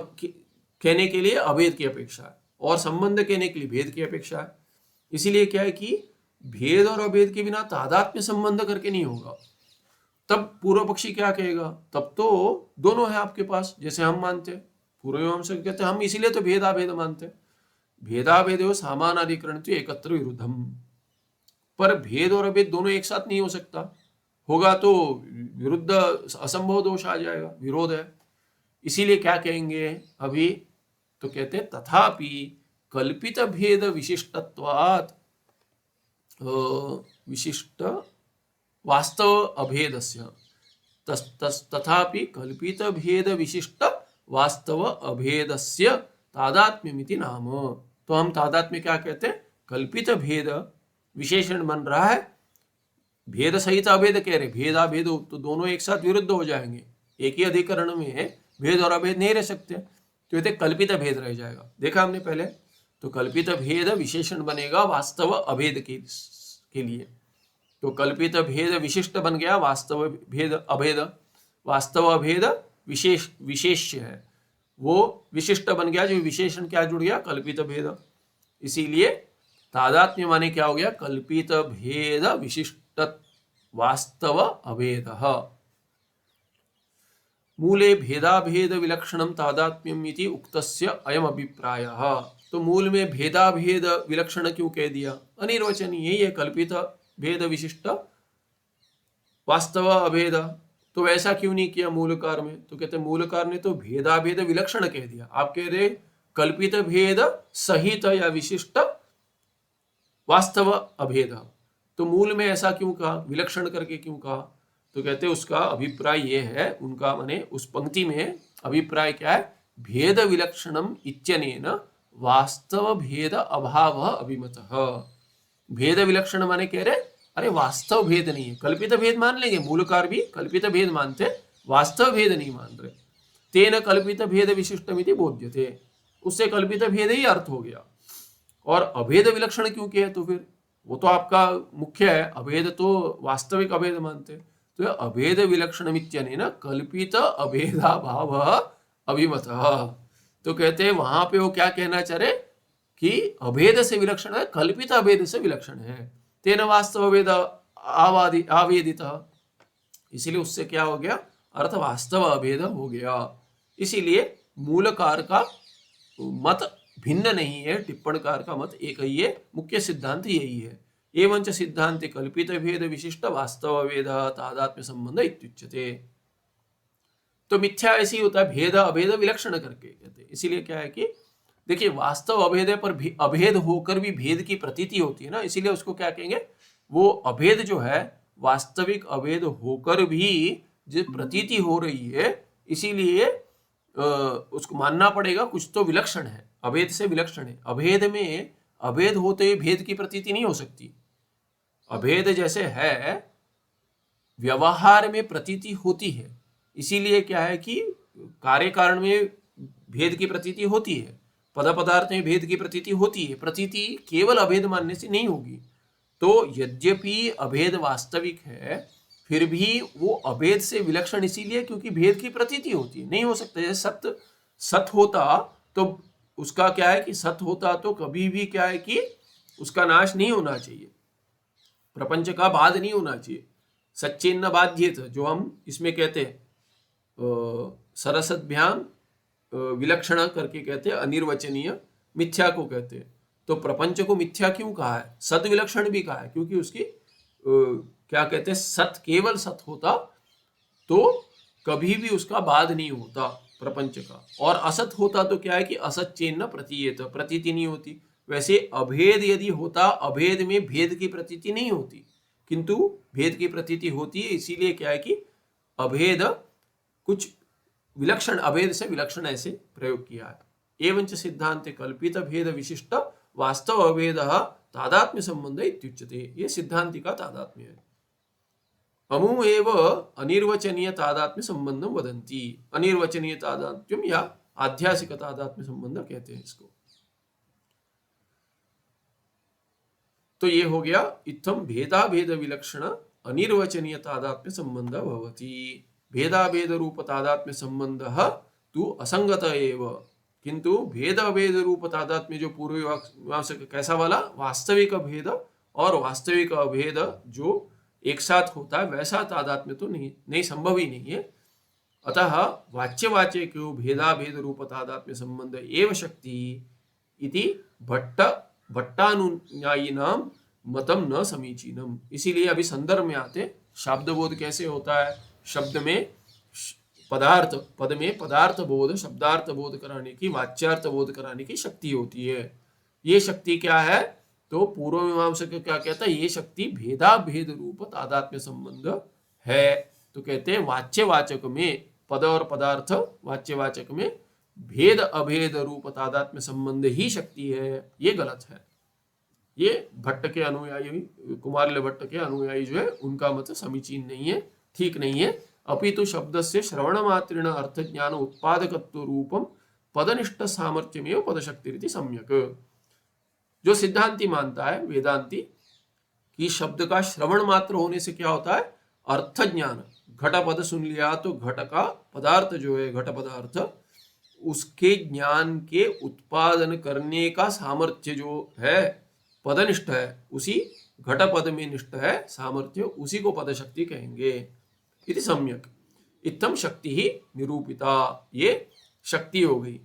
कहने के लिए अभेद की अपेक्षा है और संबंध कहने के लिए भेद की अपेक्षा है। इसीलिए क्या है कि भेद और अभेद के बिना तादात्म्य संबंध करके नहीं होगा। तब पूर्व पक्षी क्या कहेगा, तब तो दोनों है आपके पास, जैसे हम मानते हैं। पूर्व मीमांसक कहते हैं हम इसीलिए तो भेदाभेद मानते हैं। भेदाभेद समानाधिकरण तो एकत्र विरुद्धम, पर भेद और अभेद दोनों एक साथ नहीं हो सकता, होगा तो विरुद्ध असंभव दोष आ जाएगा, विरोध है। इसीलिए क्या कहेंगे अभी, तो कहते हैं तथापि कल्पित भेद विशिष्टत्वात् विशिष्ट वास्तव अभेदस्य, तथापि कल्पित भेद विशिष्ट वास्तव अभेदस्य तादात्म्यमिति नाम। तो हम तादात्म्य क्या कहते हैं, कल्पित भेद विशेषण बन रहा है, भेद सहित अभेद कह रहे, भेदाभेद तो दोनों एक साथ विरुद्ध हो जाएंगे, एक ही अधिकरण में भेद और अभेद नहीं रह सकते, तो ये कल्पित भेद रह जाएगा। देखा हमने पहले, तो कल्पित भेद विशेषण बनेगा वास्तव अभेद के लिए, तो कल्पित भेद विशिष्ट बन गया, वास्तव भेद अभेद, वास्तव अभेद विशेष्य है, वो विशिष्ट बन गया, जो विशेषण क्या जुड़ गया, कल्पित भेद। इसीलिए तादात्म्य माने क्या हो गया, कल्पित भेद विशिष्ट वास्तव अभेद। मूले भेदाभेद विलक्षणम तादात्म्यम इति उक्तस्य अयम अभिप्रायः। तो मूल में भेदाभेद विलक्षण क्यों कह दिया, अनिर्वचनीय, यही है कल्पित भेद विशिष्ट वास्तव अभेद। तो वैसा क्यों नहीं किया मूलकार में, तो कहते मूलकार ने तो भेदाभेद विलक्षण कह दिया, आप कह रहे कल्पित भेद सहित या विशिष्ट वास्तव अभेद, तो मूल में ऐसा क्यों कहा, विलक्षण करके क्यों कहा। तो कहते उसका अभिप्राय ये है, उनका माने उस पंक्ति में अभिप्राय क्या है, भेद विलक्षणम इत्यनेन वास्तव भेद अभाव अभिमतः। भेद विलक्षण माने कह रहे अरे वास्तव भेद नहीं है, कल्पित भेद मान लेंगे, मूलकार भी कल्पित भेद मानते, वास्तव भेद नहीं मान रहे। तेन कल्पित भेद विशिष्टमिति बोध्यते, उससे कल्पित भेद ही अर्थ हो गया। और अभेद विलक्षण क्यों किया, तो फिर वो तो आपका मुख्य है, अभेद तो वास्तविक अभेद मानते, तो अभेद विलक्षणमित्यनेन कल्पित अभेदाभाव अभिमतः। तो कहते हैं वहां पे वो क्या कहना चाह रहे कि अभेद से विलक्षण है, कल्पित अभेद से विलक्षण है, तेन वास्तव अभेद आवेदित, इसीलिए उससे क्या हो गया, अर्थ वास्तव अभेद हो गया। इसीलिए मूलकार का मत भिन्न नहीं है, टिप्पणकार का मत एक ही है, मुख्य सिद्धांत यही है। एवंच सिद्धांत कल्पित भेद विशिष्ट वास्तव अभेद तादात्म्य संबंध इत्युच्यते। तो मिथ्या ऐसी होता है, भेद अभेद विलक्षण करके कहते हैं। इसीलिए क्या है कि देखिए वास्तव अभेद है, पर अभेद होकर भी भेद की प्रतीति होती है ना, इसीलिए उसको क्या कहेंगे, वो अभेद जो है वास्तविक अभेद होकर भी जो प्रतीति हो रही है, इसीलिए उसको मानना पड़ेगा कुछ तो विलक्षण है, अभेद से विलक्षण है। अभेद में अभेद होते हुए भेद की प्रतीति नहीं हो सकती। अभेद जैसे है व्यवहार में प्रतीति होती है, इसीलिए क्या है कि कार्य कारण में भेद की प्रतीति होती है, पद पदार्थ में भेद की प्रतीति होती है, प्रतीति केवल अभेद मानने से नहीं होगी। तो यद्यपि अभेद वास्तविक है, फिर भी वो अभेद से विलक्षण इसीलिए क्योंकि भेद की प्रतीति होती है, नहीं हो सकता। जैसे सत्य सत होता तो उसका क्या है कि सत होता तो कभी भी क्या है कि उसका नाश नहीं होना चाहिए, प्रपंच का बाध नहीं होना चाहिए। सच्चिन्न बाध्येत जो हम इसमें कहते हैं सरसद्भ्याम विलक्षण करके कहते हैं, अनिर्वचनीय मिथ्या को कहते हैं। तो प्रपंच को मिथ्या क्यों कहा है, सत विलक्षण भी कहा है, क्योंकि उसकी क्या कहते हैं, सत केवल सत होता तो कभी भी उसका बाध नहीं होता प्रपंच का, और असत होता तो क्या है कि असत चेन्न प्रतीयेत, प्रतीति नहीं होती। वैसे अभेद यदि होता, अभेद में भेद की प्रतीति नहीं होती, किंतु भेद की प्रतीति होती है, इसीलिए क्या है कि अभेद कुछ विलक्षण, अभेद से विलक्षण ऐसे प्रयोग किया है। एवंच सिद्धांत कल्पित भेद विशिष्ट वास्तव अभेद तादात्म्य संबंध इत्युच्यते, ये सिद्धांति का तादात्म्य है। अमु एव अनिर्वचनीय तादात्म्य संबंधम वदंती, अनिर्वचनीय तादात्म्यम या आध्यासिक तादात्म्य संबंध कहते हैं इसको। तो ये हो गया इत्थम भेदाभेद विलक्षण अनिर्वचनीय तादात्म्य संबंध भवति। भेदाभेद रूप तादात्म्य संबंध तु असंगत एव, किंतु भेद अभेद रूप तादात्म्य जो पूर्व मीमांसा कैसा वाला, वास्तविक भेद और वास्तविक अभेद जो एक साथ होता है, वैसा तादात्म्य तो नहीं संभव ही नहीं है। अतः वाच्यवाच्य क्यों भेदाभेद रूप तादात्म्य संबंध एव शक्ति इति भट्टानुयायिनां मतम न समीचीनम। इसीलिए अभी संदर्भ में आते शब्द बोध कैसे होता है, शब्द में पदार्थ, पद में पदार्थ बोध, शब्दार्थ बोध कराने की, वाच्यार्थ बोध कराने की शक्ति होती है। ये शक्ति क्या है, तो पूर्व मीमांसक क्या कहता है, ये शक्ति भेदाभेद रूप तादात्म्य संबंध है। तो कहते हैं वाच्यवाचक में पद और पदार्थ, वाच्यवाचक में भेद अभेद रूप तादात्म्य संबंध ही शक्ति है, ये गलत है। ये भट्ट के अनुयायी, कुमारिल भट्ट के अनुयायी जो है उनका मत समीचीन नहीं है, ठीक नहीं है। अपितु शब्द से श्रवण मात्रेण अर्थ ज्ञान उत्पादकत्व रूपम पदनिष्ठ सामर्थ्यमेव पदशक्ति सम्यक। जो सिद्धांति मानता है वेदांती कि शब्द का श्रवण मात्र होने से क्या होता है, अर्थ ज्ञान, घट पद सुन लिया तो घट का पदार्थ जो है घट पदार्थ, उसके ज्ञान के उत्पादन करने का सामर्थ्य जो है पदनिष्ठ है, उसी घट पद में निष्ठ है सामर्थ्य, उसी को पदशक्ति कहेंगे। इति सम्यक इत्थम शक्ति ही निरूपिता, ये शक्ति हो गई।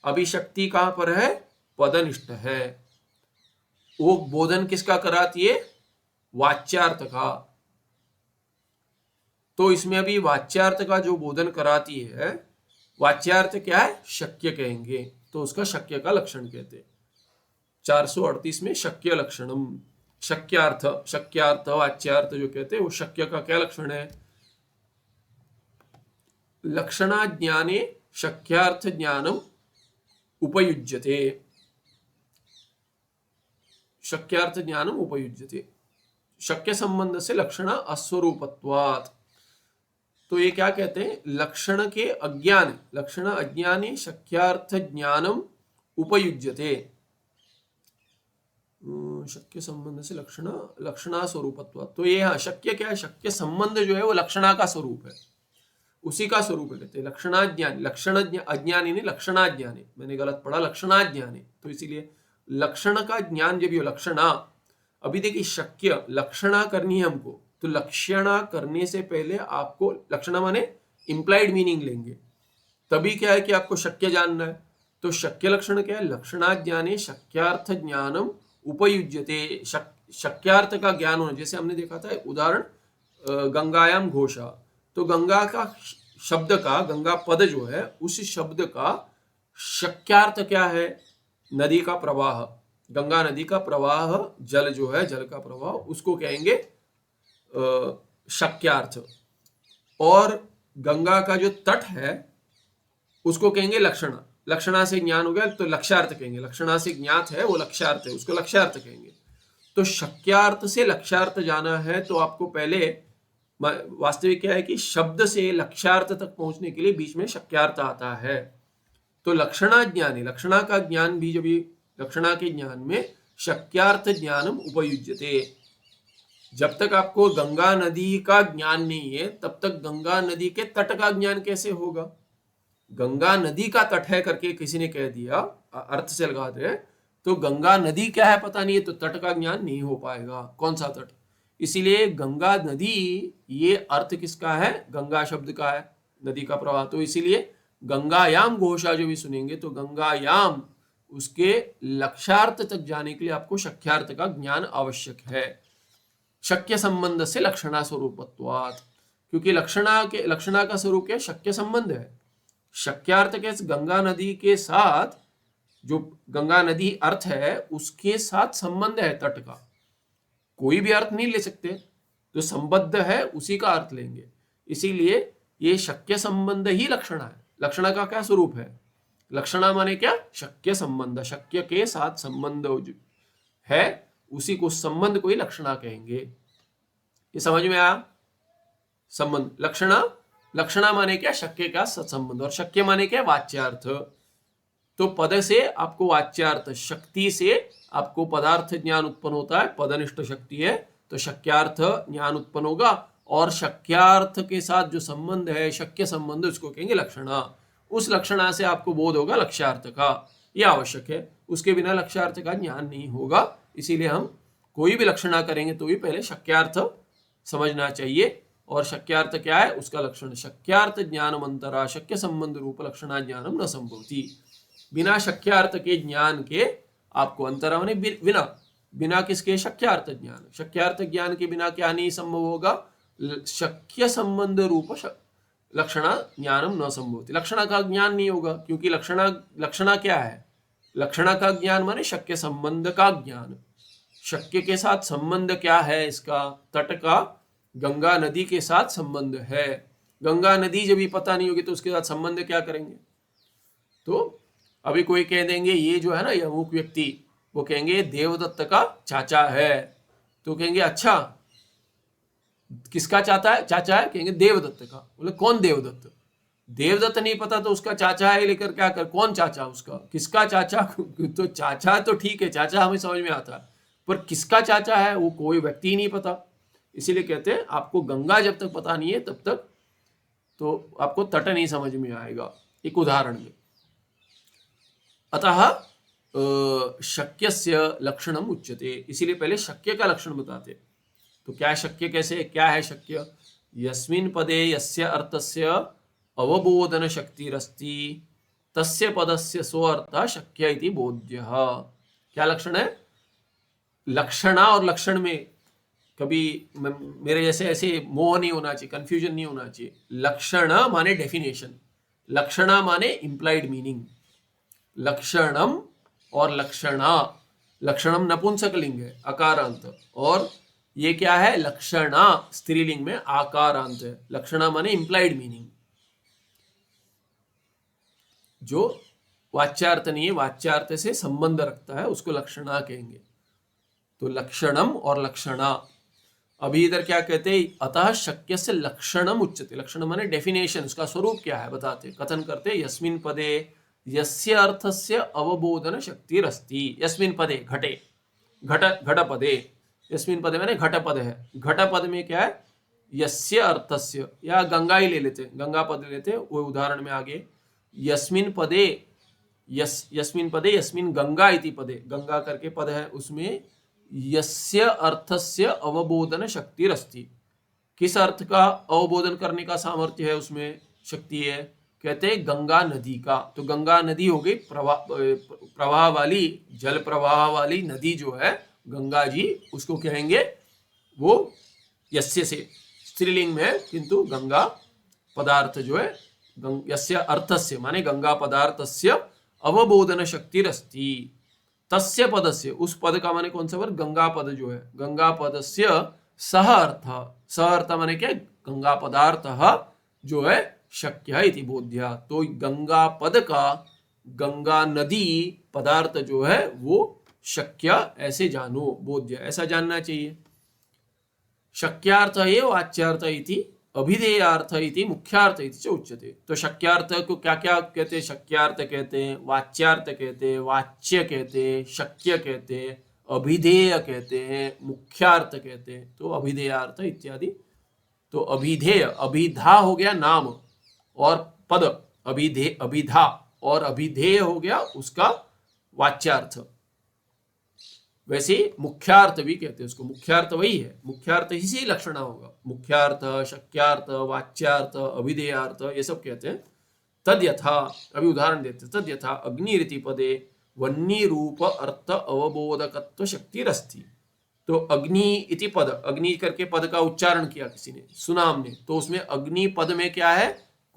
अभी शक्ति कहां पर है, पदनिष्ठ है। वो बोधन किसका कराती है, वाच्यार्थ का। तो इसमें अभी वाच्यार्थ का जो बोधन कराती है, वाच्यार्थ क्या है, शक्य कहेंगे, तो उसका शक्य का लक्षण कहते हैं। 438 में शक्य लक्षणम, शक्यार्थ, शक्यार्थ वाच्यार्थ जो कहते हैं वो शक्य का क्या लक्षण है, लक्षणा ज्ञाने शक्यार्थ ज्ञानम उपयुज्यते, शक्यार्थ ज्ञानम उपयुज्यते, शक्य संबंध से लक्षण अस्वरूपत्वात्। तो ये क्या कहते हैं, लक्षण के अज्ञान, लक्षण अज्ञाने शक्यार्थ ज्ञानम उपयुज्यते, शक्य संबंध से लक्षण, लक्षणा स्वरूपत्वात्। तो ये हाँ शक्य क्या है, शक्य संबंध जो है वो लक्षणा का स्वरूप है, उसी का स्वरूप है। कहते हैं लक्षणाज्ञानी, लक्षण अज्ञानी नहीं लक्षणाज्ञानी, मैंने गलत पढ़ा, लक्षणाज्ञानी। तो इसीलिए लक्षण का ज्ञान जब ये लक्षणा, अभी देखिए शक्य लक्षणा करनी है हमको, तो लक्षणा करने से पहले आपको लक्षणा माने इंप्लाइड मीनिंग लेंगे, तभी क्या है कि आपको शक्य जानना है। तो शक्य लक्षण क्या है, लक्षणाज्ञाने शक्यार्थ ज्ञानम उपयुज्यते, शक्यार्थ का ज्ञान होना। जैसे हमने देखा था उदाहरण गंगायाम घोषा, तो गंगा का शब्द का, गंगा पद जो है उस शब्द का शक्यार्थ क्या है, नदी का प्रवाह, गंगा नदी का प्रवाह, जल जो है जल का प्रवाह, उसको कहेंगे शक्यार्थ। और गंगा का जो तट है उसको कहेंगे लक्षणा, लक्षणा से ज्ञान हो गया तो लक्ष्यार्थ कहेंगे, लक्षणा से ज्ञात है वो लक्ष्यार्थ है, उसको लक्ष्यार्थ कहेंगे। तो शक्यार्थ से लक्ष्यार्थ जाना है तो आपको पहले, वास्तविक क्या है कि शब्द से लक्ष्यार्थ तक पहुंचने के लिए बीच में शक्यार्थ आता है। तो लक्षणा ज्ञानी, लक्षणा का ज्ञान भी, जब लक्षणा के ज्ञान में शक्यार्थ ज्ञानम उपयुज्यते, जब तक आपको गंगा नदी का ज्ञान नहीं है तब तक गंगा नदी के तट का ज्ञान कैसे होगा? गंगा नदी का तट है करके किसी ने कह दिया, अर्थ से लगा दे, तो गंगा नदी क्या है पता नहीं है तो तट का ज्ञान नहीं हो पाएगा। कौन सा तट? इसीलिए गंगा नदी, ये अर्थ किसका है? गंगा शब्द का है, नदी का प्रवाह। तो इसीलिए गंगायाम घोषा जो भी सुनेंगे तो गंगायाम, उसके लक्ष्यार्थ तक जाने के लिए आपको शक्यार्थ का ज्ञान आवश्यक है। शक्य संबंध से लक्षणा स्वरूपत्वात्, क्योंकि लक्षणा का स्वरूप क्या? शक्य संबंध है। शक्यार्थ के गंगा नदी के साथ, जो गंगा नदी अर्थ है उसके साथ संबंध है तट का। कोई भी अर्थ नहीं ले सकते, जो संबद्ध है उसी का अर्थ लेंगे। इसीलिए ये शक्य संबंध ही लक्षणा है। लक्षणा का क्या स्वरूप है? लक्षणा माने क्या? शक्य संबंध, शक्य के साथ संबंध है, उसी को संबंध को ही लक्षणा कहेंगे। ये समझ में आया? संबंध लक्षणा माने क्या? शक्य का सत्संबंध। और शक्य माने क्या? वाच्यार्थ। तो पद से आपको वाच्यार्थ, शक्ति से आपको पदार्थ ज्ञान उत्पन्न होता है। पदनिष्ठ शक्ति है तो शक्यार्थ ज्ञान उत्पन्न होगा, और शक्यार्थ के साथ जो संबंध है शक्य संबंध, उसको कहेंगे लक्षणा। उस लक्षणा से आपको बोध होगा लक्ष्यार्थ का, यह आवश्यक है। उसके बिना लक्ष्यार्थ का ज्ञान नहीं होगा। इसीलिए हम कोई भी लक्षणा करेंगे तो भी पहले शक्यार्थ समझना चाहिए। और शक्यार्थ क्या है? उसका लक्षण। शक्यार्थ ज्ञानमंतरा शक्य संबंध रूप लक्षणा ज्ञानम न संभवति। बिना शक्यार्थ के ज्ञान के आपको, अंतरा माने बिना, बिना किसके? शक्यार्थ ज्ञान। शक्यार्थ ज्ञान के बिना क्या नहीं संभव होगा? शक्य संबंध रूप लक्षणा ज्ञानम न संभवति। लक्षणा का ज्ञान नहीं होगा, क्योंकि लक्षणा क्या है? लक्षणा का ज्ञान माने शक्य संबंध का ज्ञान। शक्य के साथ संबंध क्या है इसका? तट का गंगा नदी के साथ संबंध है। गंगा नदी जब भी पता नहीं होगी तो उसके साथ संबंध क्या करेंगे? तो अभी कोई कह देंगे ये जो है ना, ये अमुक व्यक्ति, वो कहेंगे देवदत्त का चाचा है। तो कहेंगे अच्छा, किसका चाचा है? कहेंगे देवदत्त का। बोले कौन देवदत्त? देवदत्त नहीं पता तो उसका चाचा है लेकर क्या कर? कौन चाचा उसका? किसका चाचा? तो चाचा तो ठीक है, चाचा हमें समझ में आता है, पर किसका चाचा है वो कोई व्यक्ति ही नहीं पता। इसीलिए कहते हैं आपको गंगा जब तक पता नहीं है तब तक तो आपको तट नहीं समझ में आएगा। एक उदाहरण में, अतः शक्यस्य लक्षणम उच्यते। इसीलिए पहले शक्य का लक्षण बताते। तो क्या है शक्य? कैसे क्या है शक्य? यस्मिन् पदे यस्य अर्थस्य अवबोधन शक्तिरस्ति तस्य पदस्य सो अर्थः शक्य इति बोध्यः। क्या लक्षण है? लक्षणा और लक्षण में कभी मेरे जैसे ऐसे मोह नहीं होना चाहिए, कंफ्यूजन नहीं होना चाहिए। लक्षण माने डेफिनेशन, लक्षणा माने इंप्लाइड मीनिंग। लक्षणम और लक्षणा, लक्षणम नपुंसकलिंग है, अकारांत, और ये क्या है? लक्षणा स्त्रीलिंग में आकारांत है। लक्षणा माने इंप्लाइड मीनिंग, जो वाच्यार्थ नहीं है, वाच्यार्थ से संबंध रखता है, उसको लक्षणा कहेंगे। तो लक्षणम और लक्षणा। अभी इधर क्या कहते हैं? अतः शक्य से लक्षणम उच्यते। लक्षण माने डेफिनेशन, उसका स्वरूप क्या है बताते। कथन करते यस्मिन् पदे यस्य अर्थस्य अवबोधन शक्तिरस्ति। यस्मिन् पदे घटे, घट पदे, यस्मिन् पदे माने घट पद है। घट पद में क्या है? यस्य अर्थस्य, या गंगा ही ले लेते, गंगा पद लेते, वो उदाहरण में आगे यस्मिन् पदे, यस्मिन् पदे यस्मिन् गंगा इति पदे, गंगा करके पद है, उसमें यस्य अर्थस्य अवबोधन शक्तिरस्ति। किस अर्थ का अवबोधन करने का सामर्थ्य है उसमें, शक्ति है? कहते हैं गंगा नदी का। तो गंगा नदी हो गई प्रवाह वाली, जल प्रवाह वाली नदी जो है गंगा जी, उसको कहेंगे वो यस्य से, स्त्रीलिंग में है, किंतु गंगा पदार्थ जो है, यस्य अर्थस्य माने गंगा पदार्थस्य अवबोधन शक्तिरस्ति। तस्य पदस्य, उस पद का माने कौन सा पद? गंगा पद जो है, गंगा पदस्य सह अर्थ, सह अर्थ माने क्या? गंगा पदार्थ जो है शक्य इति बोध्या। तो गंगा पद का गंगा नदी पदार्थ जो है वो शक्य, ऐसे जानो, बोध्य, ऐसा जानना चाहिए। शक्यार्थ एव वाच्यार्थ इति अभिधेयार्थ इति मुख्यार्थ इति च उच्यते। तो शक्यार्थ को क्या क्या कहते हैं? शक्यार्थ कहते हैं, वाच्यार्थ कहते हैं, वाच्य कहते हैं, शक्य कहते हैं, अभिधेय कहते हैं, मुख्यार्थ कहते हैं, तो अभिधेयार्थ इत्यादि। तो अभिधेय, अभिधा हो गया नाम और पद, अभिधा और अभिधेय हो गया उसका वाच्यार्थ। वैसे मुख्यार्थ भी कहते हैं उसको, मुख्यार्थ वही है, मुख्यार्थ इसी लक्षणा होगा, मुख्यार्थ, शक्यार्थ, वाच्यार्थ, अभिधेयार्थ, ये सब कहते हैं। तद यथा, अभी उदाहरण देते हैं, तद यथा अग्निरिति पदे वन्नी रूप अर्थ अवबोधकत्व शक्तिरस्ति। तो अग्नि इति पद, अग्नि करके पद का उच्चारण किया किसी ने, सुना हमने, तो उसमें अग्नि पद में क्या है,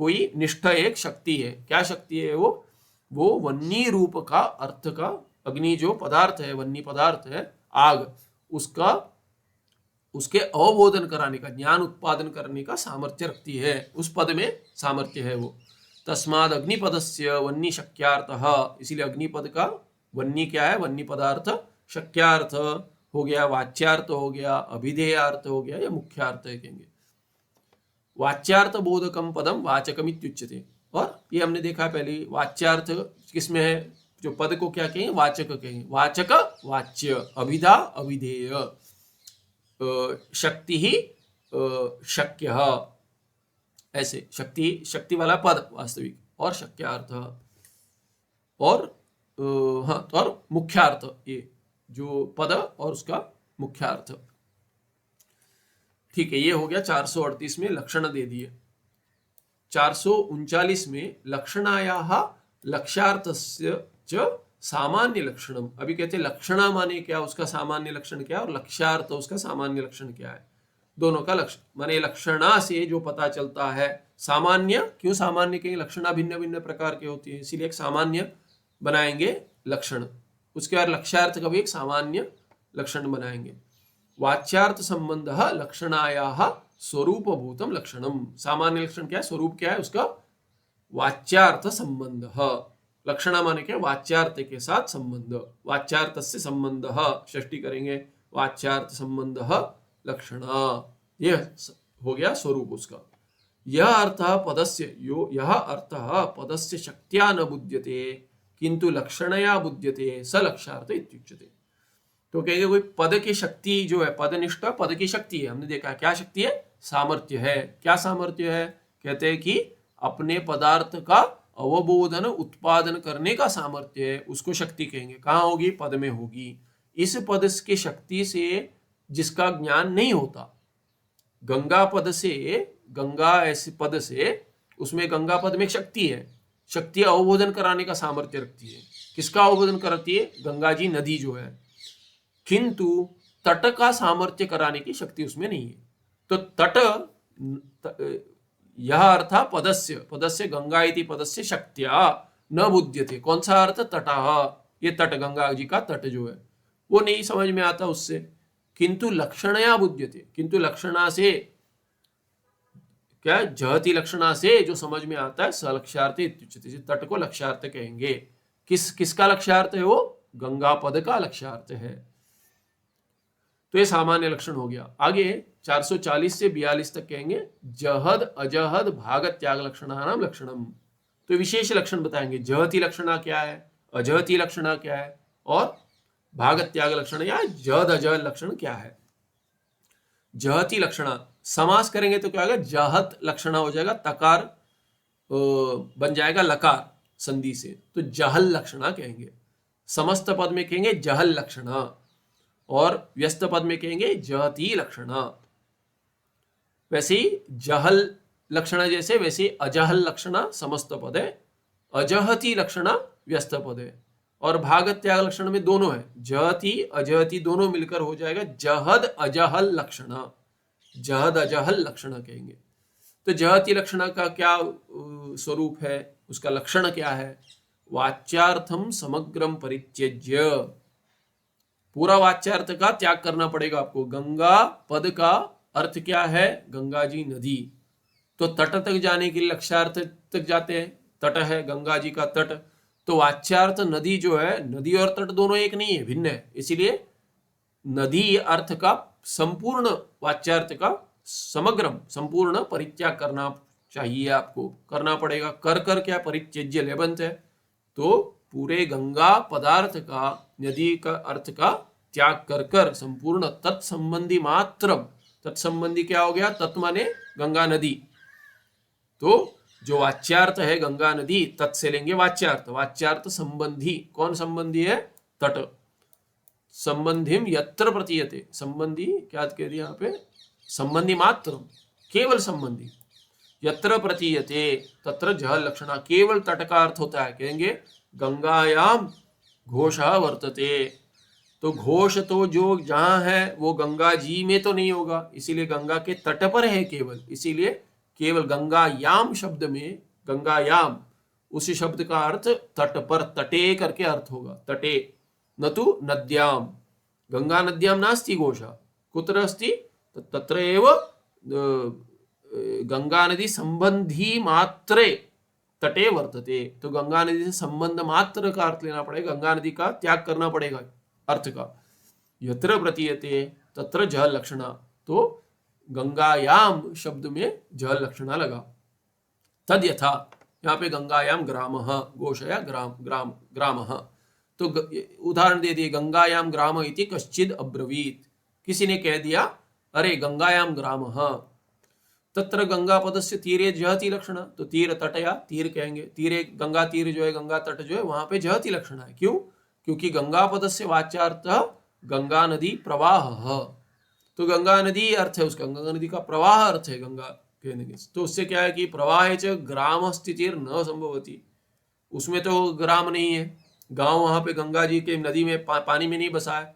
कोई निष्ठ एक शक्ति है। क्या शक्ति है वो वन्नी रूप का अर्थ का, अग्नि जो पदार्थ है, वन्नी पदार्थ है, आग, उसका, उसके अवबोधन कराने का, ज्ञान उत्पादन करने का सामर्थ्य रखती है, उस पद में सामर्थ्य है वो। तस्माद अग्निपदस्य वन्नी शक्यार्थः, इसीलिए अग्निपद का वन्नी क्या है, वन्नी पदार्थ, शक्यार्थ हो गया, वाच्यार्थ हो गया, अभिधेयार्थ हो गया, या मुख्यार्थ है कहेंगे। वाच्यार्थ बोधकम पदम वाचकम इत्युच्यते। और ये हमने देखा पहले, वाच्यार्थ किसमें है, जो पद को क्या कहेंगे, वाचक कहेंगे, वाचक वाच्य, अभिधा अभिधेय, शक्ति ही शक्य, ऐसे शक्ति, शक्ति वाला पद वास्तविक, और शक्यार्थ, और हाँ, तो और मुख्यार्थ, ये जो पद और उसका मुख्यार्थ। ठीक है, ये हो गया 438 में लक्षण दे दिए। 439 में लक्षणायाः लक्ष्यार्थस्य च सामान्य लक्षणम। अभी कहते हैं लक्षणा माने क्या, उसका सामान्य लक्षण क्या है, और लक्ष्यार्थ उसका सामान्य लक्षण क्या है, दोनों का लक्षण माने लक्षणा से जो पता चलता है। सामान्य क्यों सामान्य कहेंगे, लक्षणा भिन्न भिन्न प्रकार के होती है, इसीलिए एक सामान्य बनाएंगे लक्षण, उसके बाद लक्ष्यार्थ का भी एक सामान्य लक्षण बनाएंगे। वाच्यार्थ संबंध लक्षणायाः स्वरूपभूतम लक्षणम। सामान्य लक्षण क्या है, स्वरूप क्या है उसका, वाच्यार्थ संबंध। लक्षणा माने क्या, वाच्यार्थ के साथ संबंध, वाच्यार्थ से संबंध, षष्ठी करेंगे, वाच्यार्थ संबंध लक्षणा, यह हो गया स्वरूप उसका। यह अर्थ पदस्य, यह अर्थ पदस्य शक्त्या न बुध्यते किंतु लक्षणया बुध्यते स लक्ष्यार्थ इत्युच्यते। तो कहेंगे कोई पद की शक्ति जो है, पदनिष्ठ पद की शक्ति है, हमने देखा क्या शक्ति है, सामर्थ्य है। क्या सामर्थ्य है, कहते हैं कि अपने पदार्थ का अवबोधन उत्पादन करने का सामर्थ्य है, उसको शक्ति कहेंगे। कहाँ होगी, पद में होगी। इस पद की शक्ति से जिसका ज्ञान नहीं होता, गंगा पद से, गंगा ऐसे पद से, उसमें गंगा पद में शक्ति है, शक्ति अवबोधन कराने का सामर्थ्य रखती है। किसका अवबोधन कराती है, गंगा जी नदी जो है, किंतु तट का सामर्थ्य कराने की शक्ति उसमें नहीं है। तो तट, यह अर्थ पदस्य, पदस्य गंगा इति पदस्य शक्त्या न बुध्यते। कौन सा अर्थ, तटः, ये तट, गंगा जी का तट जो है वो नहीं समझ में आता उससे। किंतु लक्षणया बुध्यते, किंतु लक्षणा से क्या, जहती लक्षणा से जो समझ में आता है, सलक्ष्यार्थ इत्युच्यते। तट को लक्ष्यार्थ कहेंगे। किसका लक्ष्यार्थ है वो, गंगा पद का लक्ष्यार्थ है। तो ये सामान्य लक्षण हो गया। आगे 440 से 42 तक कहेंगे जहद अजहद भाग त्याग लक्षणानाम लक्षणम। तो विशेष लक्षण बताएंगे, जहती लक्षणा क्या है, अजहती लक्षणा क्या है, और भाग त्याग लक्षण या जहद अजहद लक्षण क्या है। जहती लक्षणा समास करेंगे तो क्या होगा, जहत लक्षणा हो जाएगा, तकार बन जाएगा लकार संधि से, तो जहल लक्षणा कहेंगे। समस्त पद में कहेंगे जहल लक्षणा, और व्यस्त पद में कहेंगे जहती लक्षणा। वैसे ही जहल लक्षणा जैसे, वैसे अजहल लक्षणा समस्त पद है, अजहती लक्षणा व्यस्त पद है। और भाग त्याग लक्षण में दोनों है, जहती अजहती दोनों मिलकर हो जाएगा जहद अजहल लक्षणा, जहद अजहल लक्षणा कहेंगे। तो जहती लक्षणा का क्या स्वरूप है, उसका लक्षण क्या है, वाच्यार्थम समग्रम परित्यज्य, पूरा वाच्यार्थ का त्याग करना पड़ेगा आपको। गंगा पद का अर्थ क्या है, गंगा जी नदी, तो तट तक जाने के लिए लक्ष्यार्थ तक जाते हैं, तट है गंगा जी का तट, तो वाच्यार्थ नदी जो है, नदी और तट दोनों एक नहीं है, भिन्न है, इसीलिए नदी अर्थ का संपूर्ण, वाच्यार्थ का समग्रम संपूर्ण परित्याग करना चाहिए, आपको करना पड़ेगा। कर क्या, परित्यज्य लेबंत है, तो पूरे गंगा पदार्थ का, नदी का अर्थ का त्याग कर कर संपूर्ण तत्संबंधी मात्र, तत्संबंधी क्या हो गया, तत् माने गंगा नदी, तो जो वाच्यार्थ है गंगा नदी, तत् से लेंगे वाच्यार्थ, वाच्यार्थ संबंधी, कौन संबंधी है, तट, संबंधिम यत्र प्रतीयते, संबंधी क्या कह दिया यहाँ पे, संबंधी मात्र, केवल संबंधी, यत्र प्रतीयते तत्र जल लक्षणा, केवल तट का अर्थ होता है, कहेंगे गंगायाम घोषः वर्तते, तो घोष तो जो जहां है वो गंगा जी में तो नहीं होगा, इसीलिए गंगा के तट पर है केवल, इसीलिए केवल गंगायाम शब्द में, गंगायाम उसी शब्द का अर्थ तट पर, तटे करके अर्थ होगा, तटे, न तु नद्याम, गंगा नद्याम नास्ति घोषा, कुत्र अस्ति, तत्र एव गंगा नदी संबंधी मात्रे तटे वर्तते, तो गंगा नदी से संबंध मात्र का अर्थ लेना पड़ेगा, गंगा नदी का त्याग करना पड़ेगा अर्थ का, यत्र प्रतीयते तत्र जल लक्षणा, तो गंगायाम शब्द में जल लक्षणा लगा, तद यथा, यहाँ पे गंगायाम ग्राम, घोषया ग्राम, ग्राम ग्राम, तो उदाहरण दे दिए, गंगायाम ग्राम इति कश्चिद अब्रवीत, किसी ने कह दिया अरे गंगायाम ग्राम, तत्र गंगा पदस्य तीरे जहति लक्षणा, तो तीर तट या तीर कहेंगे, तीरे गंगा तीर जो है, गंगा तट जो है वहां पे जहति लक्षणा है, क्यों, क्योंकि गंगा पदस्य वाच्यार्थ गंगा नदी प्रवाह, तो गंगा नदी अर्थ है उसका, गंगा नदी का प्रवाह अर्थ है गंगा कहने के, तो उससे क्या है कि प्रवाह च ग्राम स्थितिर न संभवती, उसमें तो ग्राम नहीं है, गांव वहां पे गंगा जी के नदी में पानी में नहीं बसा है,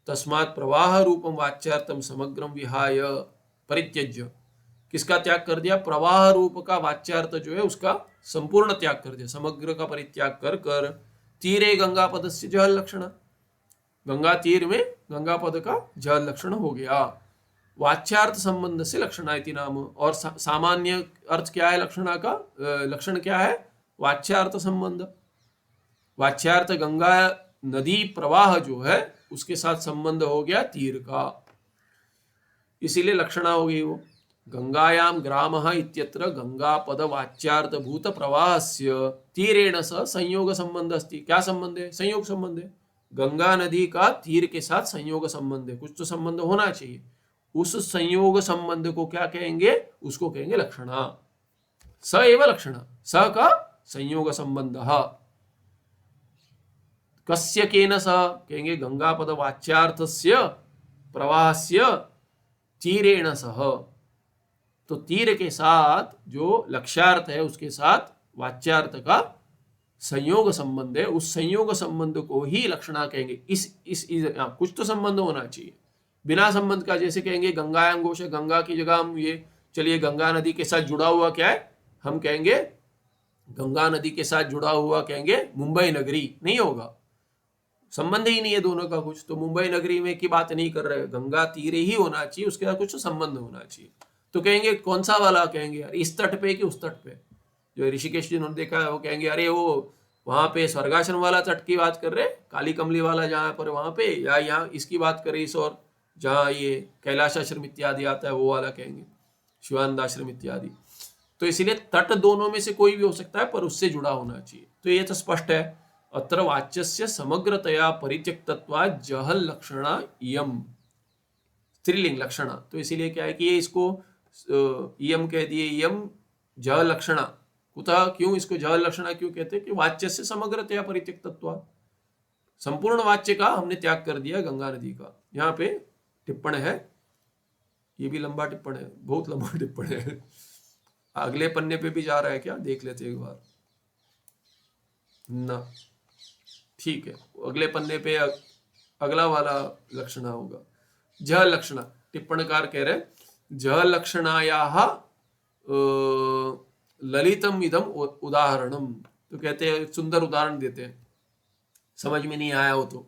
तस्मात् प्रवाह रूपम वाच्यार्थम समग्रम विहाय परित्यज्य, किसका त्याग कर दिया, प्रवाह रूप का वाच्यार्थ जो है उसका संपूर्ण त्याग कर दिया, समग्र का परित्याग कर कर तीरे गंगा पद से जल लक्षण, गंगा तीर में गंगा पद का जल लक्षण हो गया, वाच्यार्थ संबंध से लक्षणा इति नाम, और सामान्य अर्थ क्या है लक्षणा का, लक्षण क्या है, वाच्यार्थ संबंध, वाच्यार्थ गंगा नदी प्रवाह जो है उसके साथ संबंध हो गया तीर का, इसीलिए लक्षणा हो गई वो, गंगायाम ग्रामः इत्यत्र गंगा पद वाच्यार्थ भूत प्रवाहस्य तीरेण स संयोग संबंध अस्ति, क्या संबंध है, संयोग संबंध है, गंगा नदी का तीर के साथ संयोग संबंध है, कुछ तो संबंध होना चाहिए, उस संयोग संबंध को क्या कहेंगे, उसको कहेंगे लक्षणा, स एव लक्षणा, स का संयोग संबंध, कस्य केन स, कहेंगे गंगा पद वाच्यार्थस्य प्रवाहस्य तीरेण सह, तो तीर के साथ जो लक्ष्यार्थ है उसके साथ वाच्यार्थ का संयोग संबंध है, उस संयोग संबंध को ही लक्षणा कहेंगे, इस कुछ तो संबंध होना चाहिए, बिना संबंध का, जैसे कहेंगे गंगायाम घोष, गंगा की जगह हम ये, चलिए गंगा नदी के साथ जुड़ा हुआ क्या है, हम कहेंगे गंगा नदी के साथ जुड़ा हुआ कहेंगे मुंबई नगरी, नहीं होगा, संबंध ही नहीं है दोनों का कुछ, तो मुंबई नगरी में की बात नहीं कर रहे, गंगा तीरे ही होना चाहिए, उसके साथ कुछ तो संबंध होना चाहिए, तो कहेंगे कौन सा वाला, कहेंगे यार इस तट पे कि उस तट पे, जो ऋषिकेश जिन्होंने देखा है वो कहेंगे अरे वो वहां पे स्वर्गाश्रम वाला तट की बात कर रहे, काली कमली वाला जहाँ पर वहां पे, या यहाँ इसकी बात कर रहे इस, और जहाँ ये कैलाशाश्रम इत्यादि आता है वो वाला कहेंगे, शिवानंदाश्रम इत्यादि, तो इसीलिए तट दोनों में से कोई भी हो सकता है पर उससे जुड़ा होना चाहिए, तो ये तो स्पष्ट है, अत्र वाच्यस्य समग्रतया परित्यक्तत्वा जहल लक्षणा इयम, स्त्रीलिंग लक्षणा, तो इसीलिए क्या है कि ये इसको इयम कह दिए, इयम जह लक्षणा, कुतः, क्यों इसको जह लक्षणा क्यों कहते हैं, कि वाच्य से समग्रतया परित्यक्तत्वा, संपूर्ण वाच्य का हमने त्याग कर दिया गंगा नदी का, यहाँ पे टिप्पण है, ये भी लंबा टिप्पण है, बहुत लंबा टिप्पण है, अगले पन्ने पे भी जा रहा है क्या, देख लेते एक बार ना, ठीक है, अगले पन्ने पे अगला वाला लक्षणा होगा, जह लक्षणा, टिप्पणकार कह रहे जह लक्षणायाः ललितम इदम उदाहरणम, तो कहते हैं सुंदर उदाहरण देते हैं, समझ में नहीं आया हो तो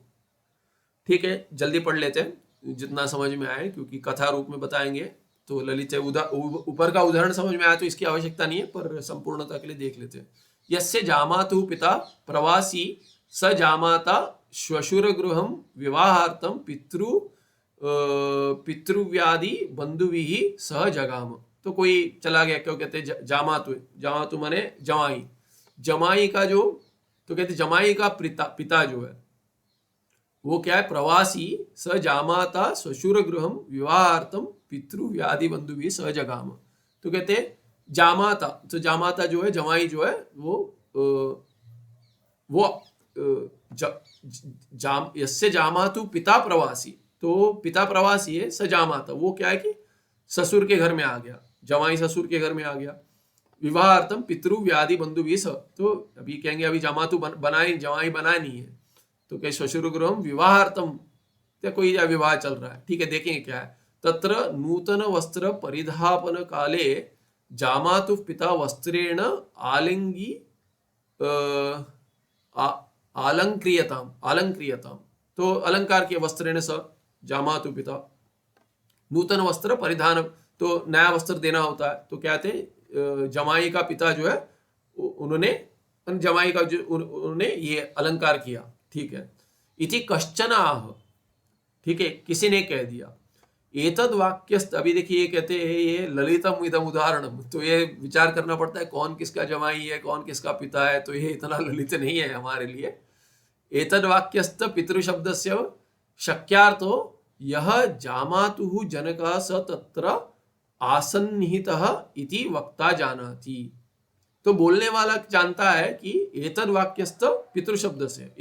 ठीक है जल्दी पढ़ लेते हैं जितना समझ में आए, क्योंकि कथा रूप में बताएंगे तो ललित ऊपर का उदाहरण समझ में आया तो इसकी आवश्यकता नहीं है, पर संपूर्णता के लिए देख लेते हैं, यस्य जामातु पिता प्रवासी स जामाता श्वशुर गृहम विवाहार्थम पितृव्याधि बंधुविहि सह जगाम, तो कोई चला गया, क्यों कहते हैं जामातु, जामातु माने जमाई, जमाई का जो, तो कहते जमाई का पिता जो है वो क्या है, प्रवासी स जामाता स्वशुर गृहम विवाहार्थम पितृव्याधि बंधु भी सजगाम। तो कहते हैं जामाता, तो जामाता जो है जमाई जो है वो यस्य जामातु पिता प्रवासी, तो पिता प्रवासी है, स जामाता वो क्या है कि ससुर के घर में आ गया, जमाई ससुर के घर में आ गया। विवाहार्थम पितृव्याधि बंधु भी स, तो अभी कहेंगे अभी जामातु बनाए जमाई बनाए नहीं है, तो क्या श्वशुर गृहम विवाहार्थम, क्या कोई विवाह चल रहा है, ठीक है, देखेंगे क्या है। तत्र नूतन वस्त्र परिधापन काले जामातु पिता वस्त्रेण आलिंगी आलंक्रियताम आलंक्रियताम, तो अलंकार के वस्त्रेण स जामातु पिता, नूतन वस्त्र परिधान, तो नया वस्त्र देना होता है, तो क्या थे जमाई का पिता जो है उन्होंने जमाई का जो उन्होंने ये अलंकार किया, ठीक है। इति कश्चन आह, ठीक है, किसी ने कह दिया। एतद वाक्यस्त, अभी देखिए ये कहते हैं ये ललितम इदम उदाहरणम, तो ये विचार करना पड़ता है कौन किसका जमाई है कौन किसका पिता है, तो ये इतना ललित नहीं है हमारे लिए। एतद वाक्यस्त पितृशब्दस्य शक्यार्थो यह जामातुः जनकः स तत्र आसन्निहितः इति वक्ता जानाति, तो बोलने वाला जानता है कि एतद वाक्यस्त पितृशब्द से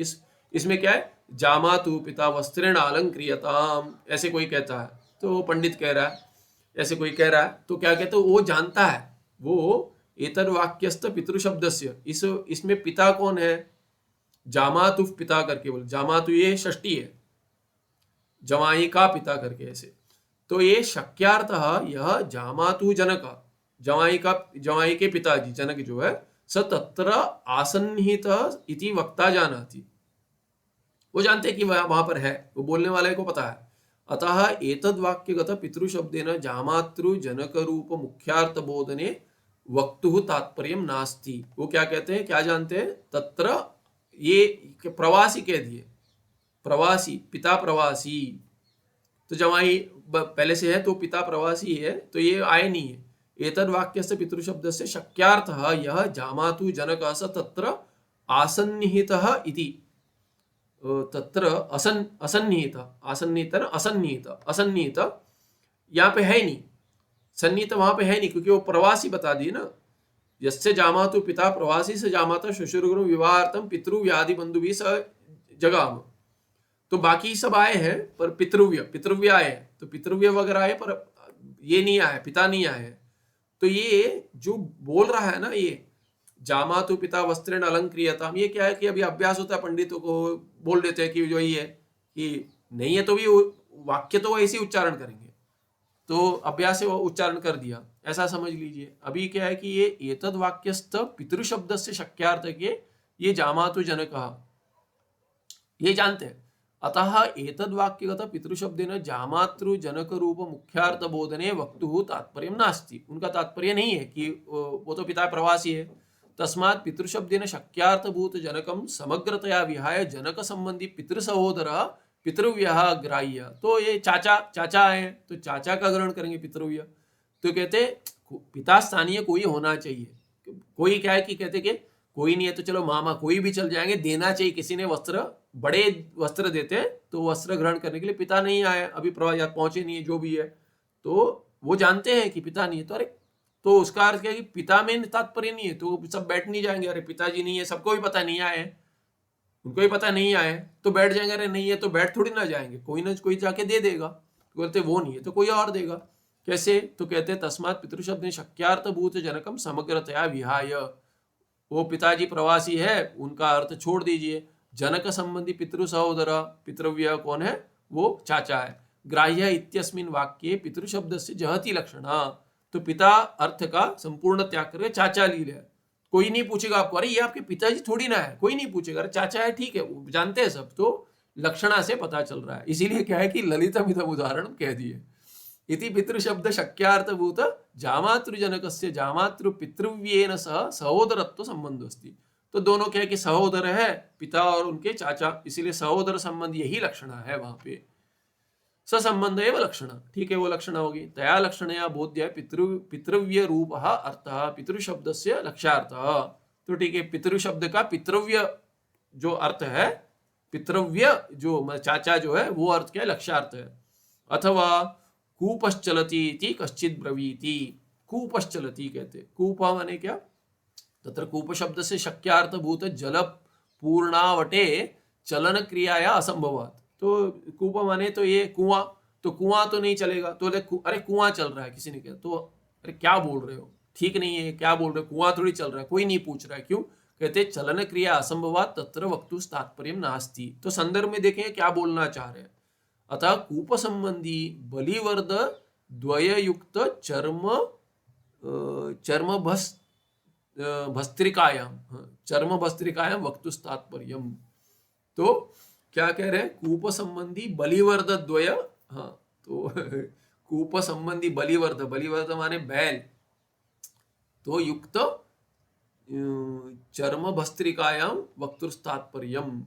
इसमें क्या है, जामातु पिता वस्त्रेण अलंक्रियताम, ऐसे कोई कहता है, तो पंडित कह रहा है, ऐसे कोई कह रहा है, तो क्या कहते हैं वो जानता है, वो एतद वाक्यस्त पितृशब्द से इसमें पिता कौन है, जामातु पिता करके बोले, जामातु ये षष्ठी है, जमाई का पिता करके ऐसे, तो ये शक्यार्थः यह जामातु जनक, जमाई के पिताजी जनक जो है, स तत्र आसन्निहित इति वक्ता जानाति, वो जानते हैं कि वहां पर है, वो बोलने वाले को पता है। अतः एतद् वाक्यगत पितृशब्देन जामातृ जनक रूप मुख्यार्थ बोधने वक्तुः तात्पर्यम नास्ति, वो क्या कहते हैं, क्या जानते हैं, तत्र ये प्रवासी कह दिए, प्रवासी पिता प्रवासी, तो जमाई पहले से है तो पिता प्रवासी है, तो ये आए नहीं है। एतद् वाक्यस्य पितृशब्दस्य शक्यार्थः यह जामातु जनकः स तत्र आसन्निहितः इति, तत्र असन्निहित असन्निहित यहाँ पे है नहीं, सन्निहित वहां पे है नहीं, क्योंकि वो प्रवासी बता दिए ना, यस्य जामातु पिता प्रवासी स जामाता श्वशुरगृह विवाहार्थम पितृव्याधि बंधु भी स जगाम, तो बाकी सब आए हैं पर पितृव्य आए हैं, तो पितृव्य वगैरह आए पर ये नहीं आए, पिता नहीं आए, तो ये जो बोल रहा है ना, ये जामातु पिता वस्त्रेण अलंक्रियताम, ये क्या है कि अभी अभ्यास होता है, पंडितों को बोल देते हैं कि जो ये है कि नहीं है तो भी वाक्य तो वो ऐसे उच्चारण करेंगे, तो अभ्यास से वो उच्चारण कर दिया, ऐसा समझ लीजिए। अभी क्या है कि ये एतद् वाक्यस्थ पितृशब्द से शक्यार्थ के ये जामातु जनकः, ये जानते हैं। अतः एतद् वाक्यगत पितृशब्देन जामातृ जनक रूप मुख्यार्थ बोधने वक्तुः तात्पर्यम नास्ति, उनका तात्पर्य नहीं है कि वो तो पिता प्रवासी है, तस्मात् पितृशब्देन शक्यार्थभूत जनकम समग्रतया विहाय जनक संबंधी पितृसहोदर पितृव्यः ग्राह्य, तो ये चाचा है तो चाचा का ग्रहण करेंगे पितृव्य, तो कहते पिता स्थानीय कोई होना चाहिए, कोई क्या है कि कहते कि कोई नहीं है तो चलो मामा कोई भी चल जाएंगे, देना चाहिए, किसी ने वस्त्र बड़े वस्त्र देते हैं तो वस्त्र ग्रहण करने के लिए, पिता नहीं आए अभी प्रवास पहुंचे नहीं है जो भी है, तो वो जानते हैं कि पिता नहीं है, तो अरे तो उसका अर्थ क्या है कि पिता में तात्पर्य नहीं है, तो सब बैठ नहीं जाएंगे, अरे पिताजी नहीं है, सबको भी पता नहीं आए, उनको भी पता नहीं आए तो बैठ जाएंगे, अरे नहीं है तो बैठ थोड़ी ना जाएंगे, कोई ना कोई जाके दे देगा, तो बोलते वो नहीं है तो कोई और देगा, कैसे, तो कहते हैं तस्मात् पितृशब्द शक्यार्थभूत जनकम समग्रतया विहाय, वो पिताजी प्रवासी है उनका अर्थ छोड़ दीजिए, जनक संबंधी पितृ सहोदर पितृव्य कौन है, वो चाचा है, ग्राह्य इत्यस्मिन् वाक्ये पितृशब्द से जहति लक्षणा, तो पिता अर्थ का संपूर्ण त्याग करके चाचा ली है, कोई नहीं पूछेगा आपको, अरे ये आपके पिताजी थोड़ी ना है, कोई नहीं पूछेगा, अरे चाचा है ठीक है, जानते हैं सब, तो लक्षणा से पता चल रहा है, इसीलिए क्या है कि ललितम इदम उदाहरण कह दिए। इति पितृशब्द शक्यार्थभूत जामातृजनकस्य जामातृ पितृव्येन सह सहोदरत्व संबंध अस्ति, तो दोनों क्या है कि सहोदर है पिता और उनके चाचा, इसीलिए सहोदर संबंध यही लक्षण है वहां पे, ससंबंध एवं लक्षण, ठीक है वो लक्षण होगी, तया लक्षणया बोध्य पितृव्य रूप अर्थ पितृशब्द से लक्ष्यार्थ, तो ठीक है पितृशब्द का पितृव्य जो अर्थ है, पितृव्य जो चाचा जो है वो अर्थ क्या है, लक्ष्यार्थ है। अथवा कूपश्चलति इति कश्चित् ब्रवीति, कूपश्चलति कहते, कूप माने क्या, तत्र कूप शब्द से शक्यार्थभूत जल पूर्णावटे चलन क्रियाया असंभवात। तो कूप माने तो ये कुआं, तो कुआं तो नहीं चलेगा, तो अरे कुआं चल रहा है, किसी ने कहा तो अरे क्या बोल रहे हो, ठीक नहीं है, क्या बोल रहे हो, कुआं थोड़ी चल रहा है, कोई नहीं पूछ रहा है, क्यों, कहते चलन क्रिया असंभवात तत्र वक्तुस् तात्पर्यम नास्ति। तो संदर्भ में देखें क्या बोलना चाह रहे हैं। अतः कूप संबंधी बलिवर्द द्वययुक्त चर्म भस्त्रिकायाम, चर्म भस्त्रिकायाम वक्तुस् तात्पर्यम। तो क्या कह रहे हैं, कूप संबंधी बलिवर्द द्वय, हाँ तो कूप संबंधी बलिवर्द, बलिवर्द माने बैल, तो युक्त चर्म भस्त्रिकायाम वक्तुस् तात्पर्यम।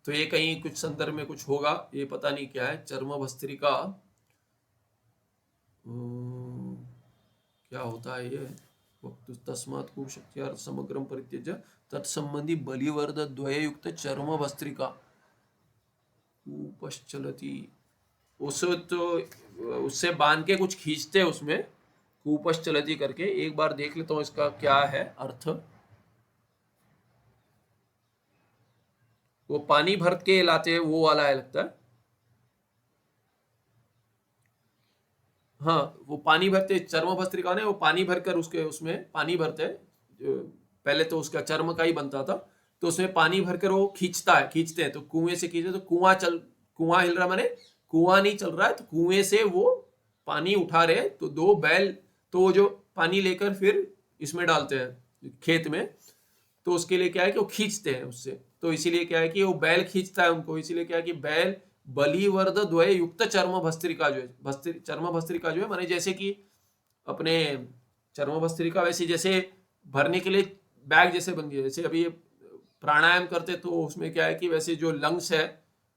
तो ये कहीं कुछ संदर्भ में कुछ होगा, ये पता नहीं क्या है, चर्म भस्त्रिका क्या होता है ये, वक्तुस् तस्मात् कूप शक्त्यार्थ समग्रम परित्यज्य तत्संबंधी बलिवर्द द्वययुक्त चर्म भस्त्रिका कूपश्चलति, उस तो उससे बांध के कुछ खींचते हैं उसमें, कूपश्चलति करके। एक बार देख लेता हूँ इसका क्या है अर्थ। वो पानी भर के लाते हैं वो वाला है लगता है, हाँ वो पानी भरते, चर्म भस्त्रिका ने वो पानी भरकर उसके उसमें पानी भरते, पहले तो उसका चर्म का ही बनता था, तो उसमें पानी भरकर वो खींचते हैं, तो कुएं से खींचते, तो कुआं हिल रहा, माने कुआं नहीं चल रहा है, तो कुएं से वो पानी उठा रहे, तो दो बैल तो जो पानी लेकर फिर इसमें डालते हैं खेत में, तो उसके लिए क्या है कि वो खींचते हैं उससे, तो इसीलिए क्या है कि वो बैल खींचता है उनको, इसीलिए क्या है कि बैल बलिवर्द द्वय युक्त चर्म भस्त्रिका जो है, चर्म भस्त्रिका जो है माने जैसे कि अपने चर्म भस्त्रिका वैसे जैसे भरने के लिए बैग जैसे बन गया, जैसे अभी प्राणायाम करते तो उसमें क्या है कि वैसे जो लंग्स है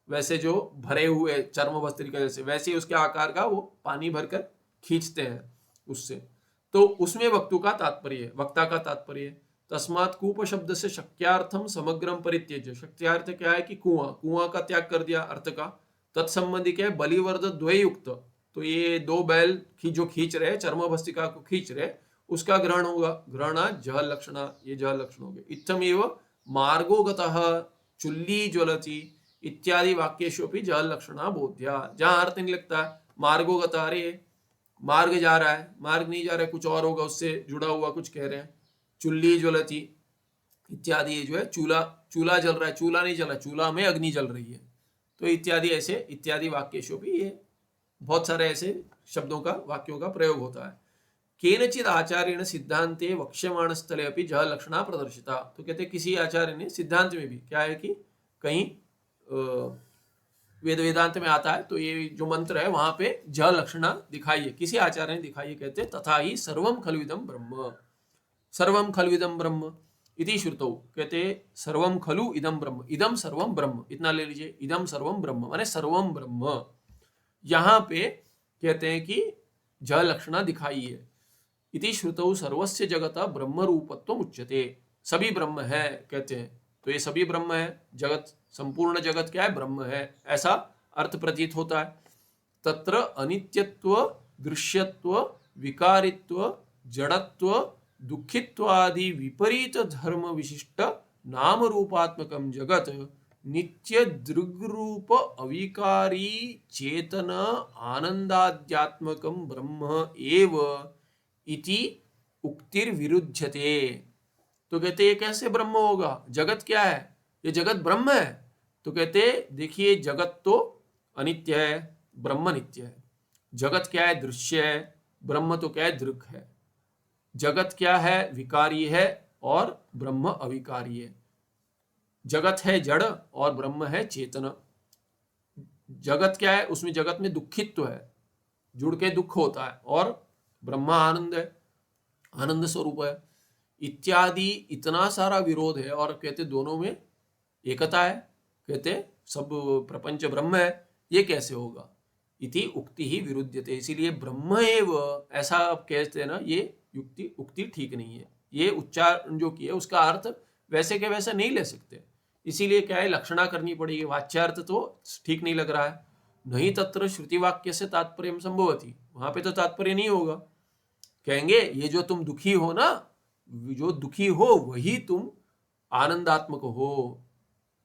वैसे जो भरे हुए चर्म भस्त्रिका जैसे, वैसे उसके आकार का वो पानी भरकर खींचते हैं उससे, तो उसमें वक्ता का तात्पर्य है। तस्मात् कूप शब्द से शक्यार्थम समग्रम परित्यज्य, शक्यार्थ क्या है कि कुआं का त्याग कर दिया अर्थ का। तत्संबंधी क्या है, बलिवर्द द्वययुक्त, तो ये दो बैल जो खींच रहे चर्म भस्त्रिका को खींच रहे, उसका ग्रहण होगा, ग्रहणा जह लक्षणा, ये जह लक्षण हो गए। इत्थमेव मार्गोगतः चुल्ली ज्वलति इत्यादि वाक्येषु अपि जह लक्षणा बोध्या। जहां अर्थ नहीं लगता मार्गोगतः, अरे मार्ग जा रहा है, मार्ग नहीं जा रहा है, कुछ और होगा, उससे जुड़ा हुआ कुछ कह रहे हैं। चुल्ली ज्वलति इत्यादि, ये जो है चूल्हा जल रहा है, चूल्हा नहीं जल रहा, चूल्हा में अग्नि जल रही है, तो इत्यादि ऐसे इत्यादि वाक्येषु भी ये बहुत सारे ऐसे शब्दों का वाक्यों का प्रयोग होता है। केनचिद आचार्येण सिद्धांते वक्ष्यमाण स्थले अपि जह लक्षणा प्रदर्शिता, तो कहते किसी आचार्य ने सिद्धांत में भी क्या है कि कहीं वेदांत में आता है, तो ये जो मंत्र है वहां पे जह लक्षणा दिखाई है, किसी आचार्य ने दिखाई है, कहते तथा ही सर्वम खलुइदम ब्रह्म, सर्वम खलु इदम ब्रह्म इति श्रुतौ, कहते सर्वम खलु इदम ब्रह्म, इदम सर्वम ब्रह्म, इतना ले लीजिए, इदम सर्वम ब्रह्म माने सर्वम ब्रह्म। यहाँ पे कहते हैं कि जह लक्षणा दिखाई है। इति श्रुतौ सर्वस्य जगता ब्रह्म रूपत्व उच्यते, सभी ब्रह्म है कहते हैं, तो ये सभी ब्रह्म है, जगत संपूर्ण जगत क्या है, ब्रह्म है, ऐसा अर्थ प्रतीत होता है। तत्र अनित्यत्व, दृश्यत्व, विकारित्व, जड़त्व, दुखित्वादि विपरीत धर्म विशिष्ट नाम रूपात्मकम जगत नित्य दृग्रूप अविकारी चेतन आनंदाद्यात्मकम ब्रह्म एव इति उक्तिर विरुध्यते। तो कहते ये कैसे ब्रह्म होगा, जगत क्या है, ये जगत ब्रह्म है, तो कहते देखिए जगत तो अनित्य है, ब्रह्म नित्य है। जगत क्या है, दृश्य है, ब्रह्म तो क्या है, दृक् है। जगत क्या है, विकारी है, और ब्रह्म अविकारी है। जगत है जड़ और ब्रह्म है चेतन। जगत क्या है, उसमें जगत में दुखित्व है, जुड़ के दुख होता है, और ब्रह्म आनंद है, आनंद स्वरूप है इत्यादि, इतना सारा विरोध है, और कहते दोनों में एकता है, कहते सब प्रपंच ब्रह्म है, ये कैसे होगा, इति उक्ति ही विरुध्यते, इसीलिए ब्रह्म एव ऐसा आप कहते हैं ना, ये युक्ति उक्ति ठीक नहीं है। ये उच्चारण जो किया उसका अर्थ वैसे के वैसे नहीं ले सकते। इसीलिए क्या है, लक्षणा करनी पड़ेगी। वाच्यार्थ तो ठीक नहीं लग रहा है, नहीं तत्र श्रुति वाक्य से तात्पर्य संभवती, वहां पे तो तात्पर्य नहीं होगा। कहेंगे ये जो तुम दुखी हो ना, जो दुखी हो वही तुम आनंदात्मक हो,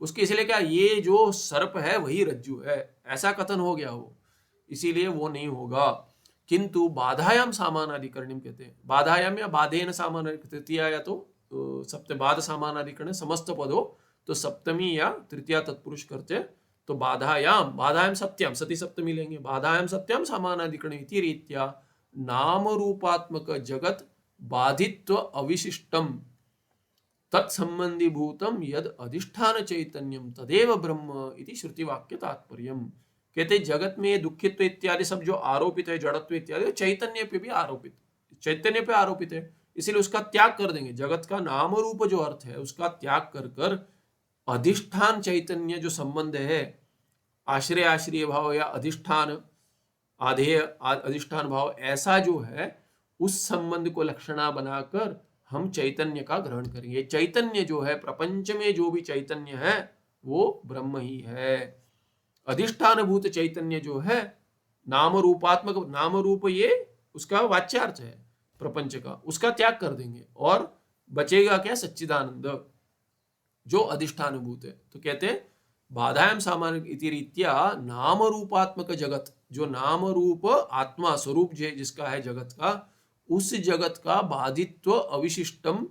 उसके इसलिए क्या, ये जो सर्प है वही रज्जु है, ऐसा कथन हो गया हो, इसीलिए वो नहीं होगा। किंतु बाधायाम सामानाधिकरणम कहते हैं, बाधायाम या बाधेन सामान तृतीया या तो सप्तबाध सामानाधिकरण समस्त पद हो तो सप्तमी या तृतीया तत्पुरुष करते, तो बाधायाम सत्यम सती सप्तमी लेंगे, बाधायाम सत्यम सामानाधिकरण इति रीत्या नाम रूपात्मक जगत बाधित्व अविशिष्टम तत्संबंधी भूतम यद अधिष्ठान चैतन्यम तदेव ब्रह्म इति श्रुति वाक्य तात्पर्यम। कहते जगत में दुखित्व इत्यादि सब जो आरोपित है, जड़त्व इत्यादि, चैतन्य पे भी आरोपित, चैतन्य पे आरोपित है, इसीलिए उसका त्याग कर देंगे। जगत का नाम रूप जो अर्थ है उसका त्याग कर कर अधिष्ठान चैतन्य जो संबंध है, आश्रय आश्रय भाव या अधिष्ठान आधेय अधिष्ठान भाव, ऐसा जो है उस संबंध को लक्षणा बनाकर हम चैतन्य का ग्रहण करेंगे। चैतन्य जो है, प्रपंच में जो भी चैतन्य है वो ब्रह्म ही है। अधिष्ठान भूत चैतन्य जो है नाम रूपात्मक, नाम रूप ये उसका वाच्यार्थ है प्रपंच का, उसका त्याग कर देंगे और बचेगा क्या, सच्चिदानंद जो अधिष्ठान भूत है। तो कहते हैं बाधायाम सामान्य इति रीत्या नाम रूपात्मक जगत, जो नाम रूप आत्मा स्वरूप जिसका है जगत का, उस जगत का बाधित्व अविशिष्टम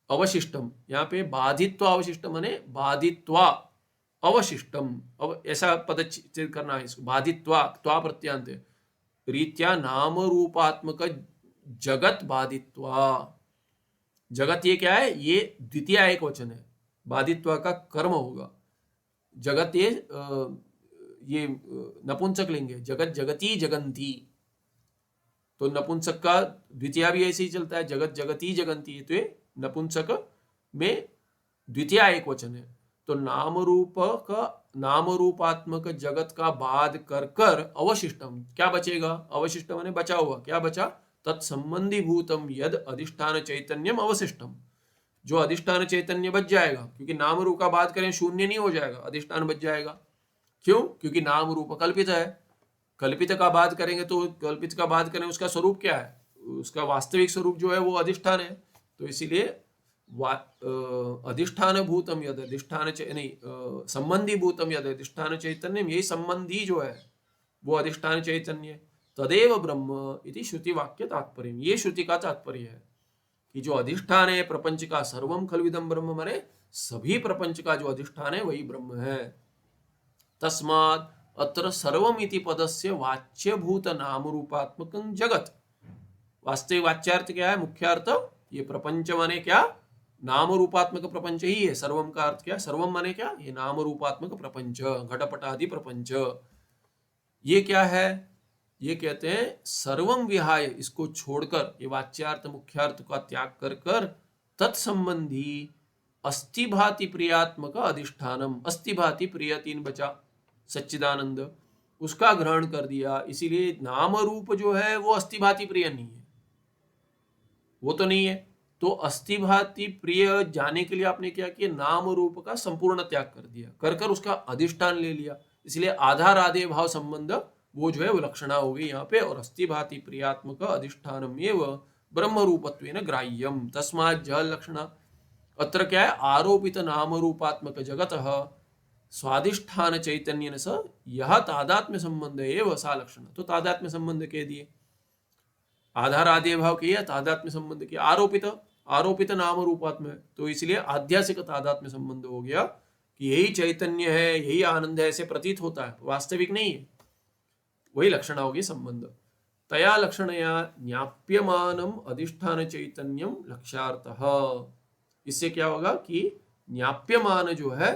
अवशिष्टम, यहाँ पे बाधित्व अवशिष्टम माने बाधित्वा अवशिष्टम, ऐसा पदच्छेद करना है इसको, बाधित्वा त्वा प्रत्यांत रीत्या नाम रूपात्मक जगत बाधित्वा। जगत ये क्या है, ये द्वितीय एक वचन है, बाधित्वा का कर्म होगा। जगत ये नपुंसक लेंगे, जगत जगती जगंती, तो नपुंसक का द्वितीय भी ऐसे ही चलता है, जगत जगती जगंती, तो ये नपुंसक में द्वितीय एक वचन है। तो नाम रूप का, नाम रूपात्मक जगत का बाध कर कर अवशिष्टम, क्या बचेगा, अवशिष्ट माने बचा हुआ, क्या बचा, तत्संबंधी भूतम यद अधिष्ठान चैतन्यम अवशिष्टम, जो अधिष्ठान चैतन्य बच जाएगा, क्योंकि नाम रूप का बात करें शून्य नहीं हो जाएगा, अधिष्ठान बच जाएगा। क्यों, क्योंकि नाम रूप कल्पित है, कल्पित का बात करेंगे तो कल्पित का बात करें उसका स्वरूप क्या है, उसका वास्तविक स्वरूप जो है वो अधिष्ठान है। तो इसीलिए अधिष्ठान भूतम यद अधिष्ठान संबंधी भूतम यद अधिष्ठान चैतन्यम, यही संबंधी जो है वो अधिष्ठान चैतन्य, तदेव ब्रह्म इति श्रुति वाक्य तात्पर्य। ये श्रुति का तात्पर्य है कि जो अधिष्ठान है प्रपंच का, सर्वम खलविदम ब्रह्म माने सभी प्रपंच का जो अधिष्ठान है वही ब्रह्म है। तस्मात् अत्र सर्वमिति पदस्य वाच्यभूत नाम रूपात्मकं जगत, वास्तविक वाच्यार्थ क्या है, मुख्य अर्थ ये प्रपंच माने क्या, नाम रूपात्मक प्रपंच ही है। सर्वम का अर्थ क्या, सर्वम माने क्या, ये नाम रूपात्मक प्रपंच, घटपटादि प्रपंच, ये क्या है, ये कहते हैं सर्वम विहाय, इसको छोड़कर, ये वाच्यार्थ मुख्यार्थ का त्याग कर कर तत्संबंधी अस्थिभाति प्रियात्मक अधिष्ठानम, अस्थिभाति प्रिय तीन बचा, सच्चिदानंद, उसका ग्रहण कर दिया। इसीलिए नाम रूप जो है वो अस्थिभाति प्रिय नहीं है, वो तो नहीं है। तो अस्थिभाति प्रिय जाने के लिए आपने क्या किया, नाम रूप का संपूर्ण त्याग कर दिया, कर कर उसका अधिष्ठान ले लिया। इसलिए आधार आदि भाव संबंध वो जो है वो लक्षणा हो गई यहाँ पे, और अस्थिभाति प्रियात्मक अधिष्ठानम एव ब्रह्म रूपत्वेन ग्राह्यम। तस्मात् जल लक्षणा, अत्र क्या है, आरोपित नाम रूपात्मक जगत स्वाधिष्ठान चैतन्य स यह तादात्म्य संबंध एवं सा लक्षण। तो तादात्म्य संबंध कह दिए, आधार आदि भाव किया, तादात्म्य संबंध किया, आरोपित, आरोपित नाम रूपात्म है, तो इसलिए आध्यासिक तादात्म्य संबंध हो गया कि यही चैतन्य है, यही आनंद है, ऐसे प्रतीत होता है, वास्तविक नहीं है, वही लक्षण होगी संबंध। तया लक्षणया ज्ञाप्यमानम अधिष्ठान चैतन्यम लक्ष्यार्थः, इससे क्या होगा कि ज्ञाप्यमान जो है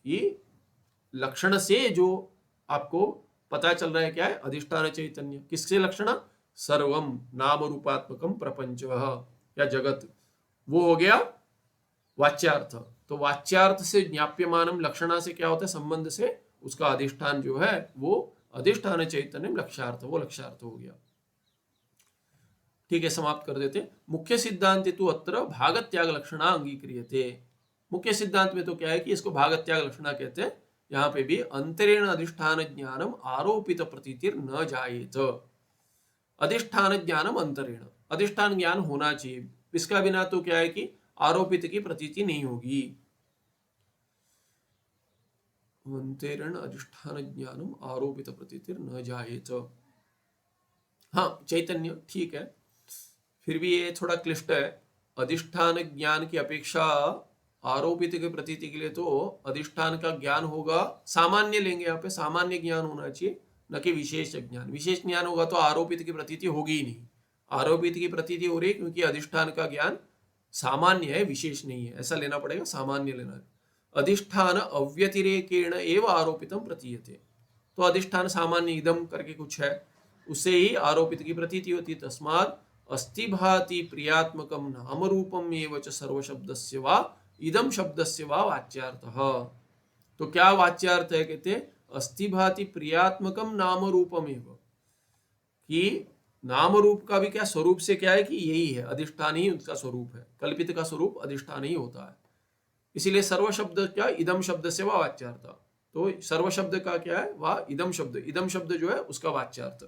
ये लक्षण से जो आपको पता चल रहा है क्या है, अधिष्ठान चैतन्य, किससे लक्षण, सर्वम नाम रूपात्मकम प्रपंच या जगत, वो हो गया वाच्यार्थ। तो वाच्यार्थ से ज्ञाप्यमानम लक्षणा से क्या होता है, संबंध से उसका अधिष्ठान जो है वो अधिष्ठान चैतन्य लक्ष्यार्थ, वो लक्ष्यार्थ हो गया। ठीक है, समाप्त कर देते। मुख्य सिद्धांत तो अत्र भागत्याग लक्षणा अंगीक्रियते। मुख्य सिद्धांत में तो क्या है कि इसको भागत्याग लक्षणा कहते हैं। यहाँ पे भी अंतरेण अधिष्ठान ज्ञानम आरोपित प्रतीतिर न जायेत। अधिष्ठान ज्ञानम अंतरेण, अधिष्ठान ज्ञान होना चाहिए, इसका बिना तो क्या है कि आरोपित की प्रतीति नहीं होगी। अंतरेण अधिष्ठान ज्ञानम आरोपित प्रतीतिर न जायेत। हाँ चैतन्य ठीक है, फिर भी ये थोड़ा क्लिष्ट है। अधिष्ठान ज्ञान की अपेक्षा आरोपित के प्रतीति के लिए तो अधिष्ठान का ज्ञान होगा, सामान्य लेंगे यहाँ पे, सामान्य ज्ञान होना चाहिए, न कि विशेष ज्ञान। विशेष ज्ञान होगा तो आरोपित की प्रतीति होगी ही नहीं। आरोपित की प्रतीति हो रही है क्योंकि अधिष्ठान का ज्ञान सामान्य है, विशेष नहीं है, ऐसा लेना पड़ेगा, सामान्य लेना है। अधिष्ठान अव्यतिरेकेण एव आरोपितम प्रतीयते, तो अधिष्ठान सामान्य इदम करके कुछ है, उससे ही आरोपित की प्रतीति होती। तस्मात् अस्ति भाति प्रियात्मकम नाम रूपम एव च सर्वशब्दस्य वा इदम शब्दस्य वा वाच्यार्थः। तो क्या वाच्यार्थ है, कहते अस्ति भाति प्रियात्मकम नाम रूपम एव, कि नाम रूप का भी क्या स्वरूप से क्या है कि यही है, अधिष्ठान ही उसका स्वरूप है, कल्पित का स्वरूप अधिष्ठान ही होता है। इसीलिए सर्व शब्द क्या, इदम शब्द से वा वाच्यार्थ, तो सर्व शब्द का क्या है, वह इदम शब्द, इदम शब्द जो है उसका वाच्यार्थ।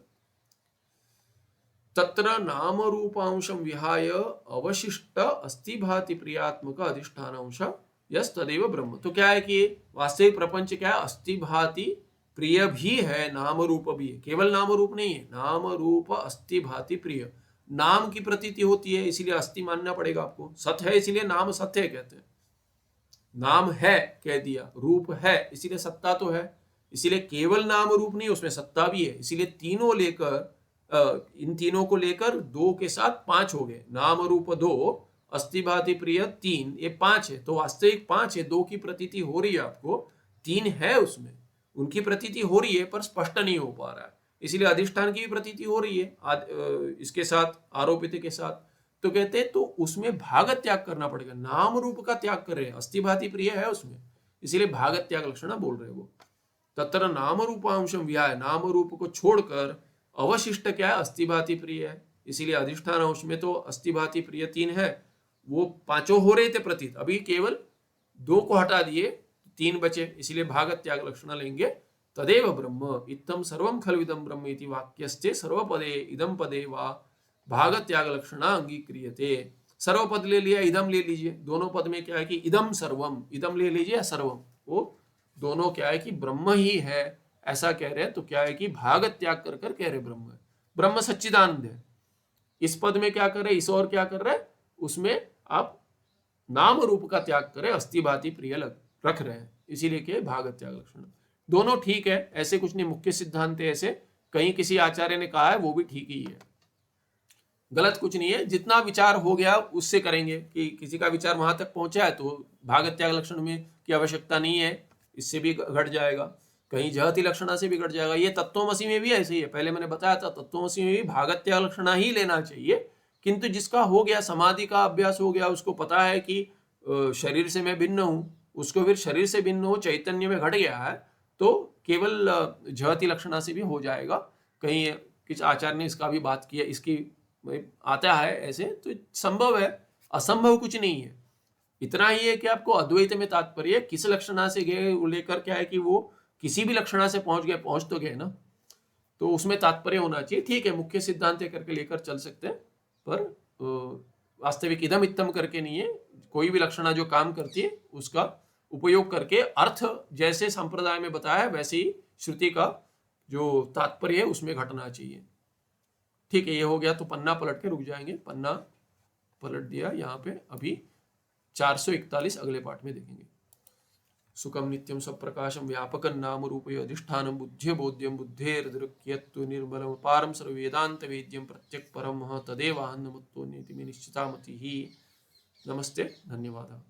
तत्र नाम रूपांशम विहाय अवशिष्ट अस्ति भाति प्रियात्मक अधिष्ठान अंश यस तदेव ब्रह्म। तो क्या है कि वास्तविक प्रपंच क्या है, अस्ति भाति प्रिय भी है, नाम रूप भी है, केवल नाम रूप नहीं है, नाम रूप अस्ति भाति प्रिय, नाम की प्रतीति होती है इसीलिए अस्ति मानना पड़ेगा आपको, सत है इसीलिए नाम सत्य कहते हैं, नाम है कह दिया, रूप है इसीलिए सत्ता तो है, इसीलिए केवल नाम रूप नहीं, उसमें सत्ता भी है। इसीलिए तीनों लेकर, इन तीनों को लेकर दो के साथ पांच हो गए, नाम रूप दो, अस्ति भाति प्रिय तीन, ये पांच है। तो वास्तविक पांच है, दो की प्रतीति हो रही है आपको, तीन है उसमें, उनकी प्रतीति हो रही है पर स्पष्ट नहीं हो पा रहा है, इसीलिए अधिष्ठान की भी प्रतीति हो रही है इसके साथ, आरोपित के साथ। तो कहते हैं तो उसमें भागत त्याग करना पड़ेगा, नाम रूप का त्याग कर रहे हैं, अस्ति भाति प्रिय है उसमें, इसीलिए भागत त्याग लक्षणा बोल रहे हैं वो। तत्र नाम रूपांशम विहाय, नाम रूप को छोड़कर अवशिष्ट क्या है, अस्ति भाति प्रिय है, इसीलिए अधिष्ठान अंश में तो अस्ति भाति प्रिय तीन है, वो पांचों हो रहे थे प्रतीत, अभी केवल दो को हटा दिए, तीन बचे, इसीलिए भागत त्याग लक्षणा लेंगे। तदेव ब्रह्म इत्थम सर्वम खलविदम ब्रह्म इति वाक्यस्ते सर्वपदे इदम पदे वा भागत त्याग लक्षणा अंगीक्रियते। सर्वपद ले लिया, इदम ले लीजिए, दोनों पद में क्या है कि इदम सर्वम, इदम ले लीजिए या सर्वम, वो दोनों क्या है कि ब्रह्म ही है ऐसा कह रहे हैं। तो क्या है कि भागत त्याग कर कर कह रहे ब्रह्म है, ब्रह्म सच्चिदानंद है। इस पद में क्या कर रहे, इस और क्या कर रहे, उसमें आप नाम रूप का त्याग करें, अस्ति भाति प्रिय रख रहे हैं, इसीलिए के भागत त्याग लक्षण। दोनों ठीक है, ऐसे कुछ नहीं, मुख्य सिद्धांत है ऐसे, कहीं किसी आचार्य ने कहा है वो भी ठीक ही है, गलत कुछ नहीं है। जितना विचार हो गया उससे करेंगे, कि किसी का विचार वहां तक पहुंचा है तो भागत त्याग लक्षण में की आवश्यकता नहीं है, इससे भी घट जाएगा, कहीं जहति लक्षणा से भी घट जाएगा। ये तत्वमसी में भी ऐसे ही है, पहले मैंने बताया था तत्वमसी में भी भागत त्याग लक्षणा ही लेना चाहिए, किंतु जिसका हो गया समाधि का अभ्यास हो गया, उसको पता है कि शरीर से मैं भिन्न हूं, उसको फिर शरीर से भिन्न हो चैतन्य में घट गया है, तो केवल जहति लक्षणा से भी हो जाएगा। कहीं किसी आचार्य ने इसका भी बात किया, इसकी आता है ऐसे, तो संभव है, असंभव कुछ नहीं है। इतना ही है कि आपको अद्वैत में तात्पर्य किस लक्षणा से गए लेकर क्या है कि वो किसी भी लक्षणा से पहुंच गए, पहुंच तो गए ना, तो उसमें तात्पर्य होना चाहिए। ठीक है, मुख्य सिद्धांत करके लेकर चल सकते हैं, पर वास्तविक इदम इत्तम करके नहीं है, कोई भी लक्षणा जो काम करती है उसका उपयोग करके अर्थ जैसे संप्रदाय में बताया वैसे ही श्रुति का जो तात्पर्य है उसमें घटना चाहिए। ठीक है, ये हो गया, तो पन्ना पलट के रुक जाएंगे, पन्ना पलट दिया यहाँ पे, अभी 441 अगले पाठ में देखेंगे। सुखम नित्यम स्वप्रकाशम व्यापकं नाम रूपयो अधिष्ठानं बुद्ध्य बोध्यं बुद्धेर्दृक्यत्व निर्मलम पारम सर्ववेदांत वेद्यं प्रत्यक् परम तदेवान्नमत्तो नित्यं निश्चिता मतिः। नमस्ते, धन्यवादः।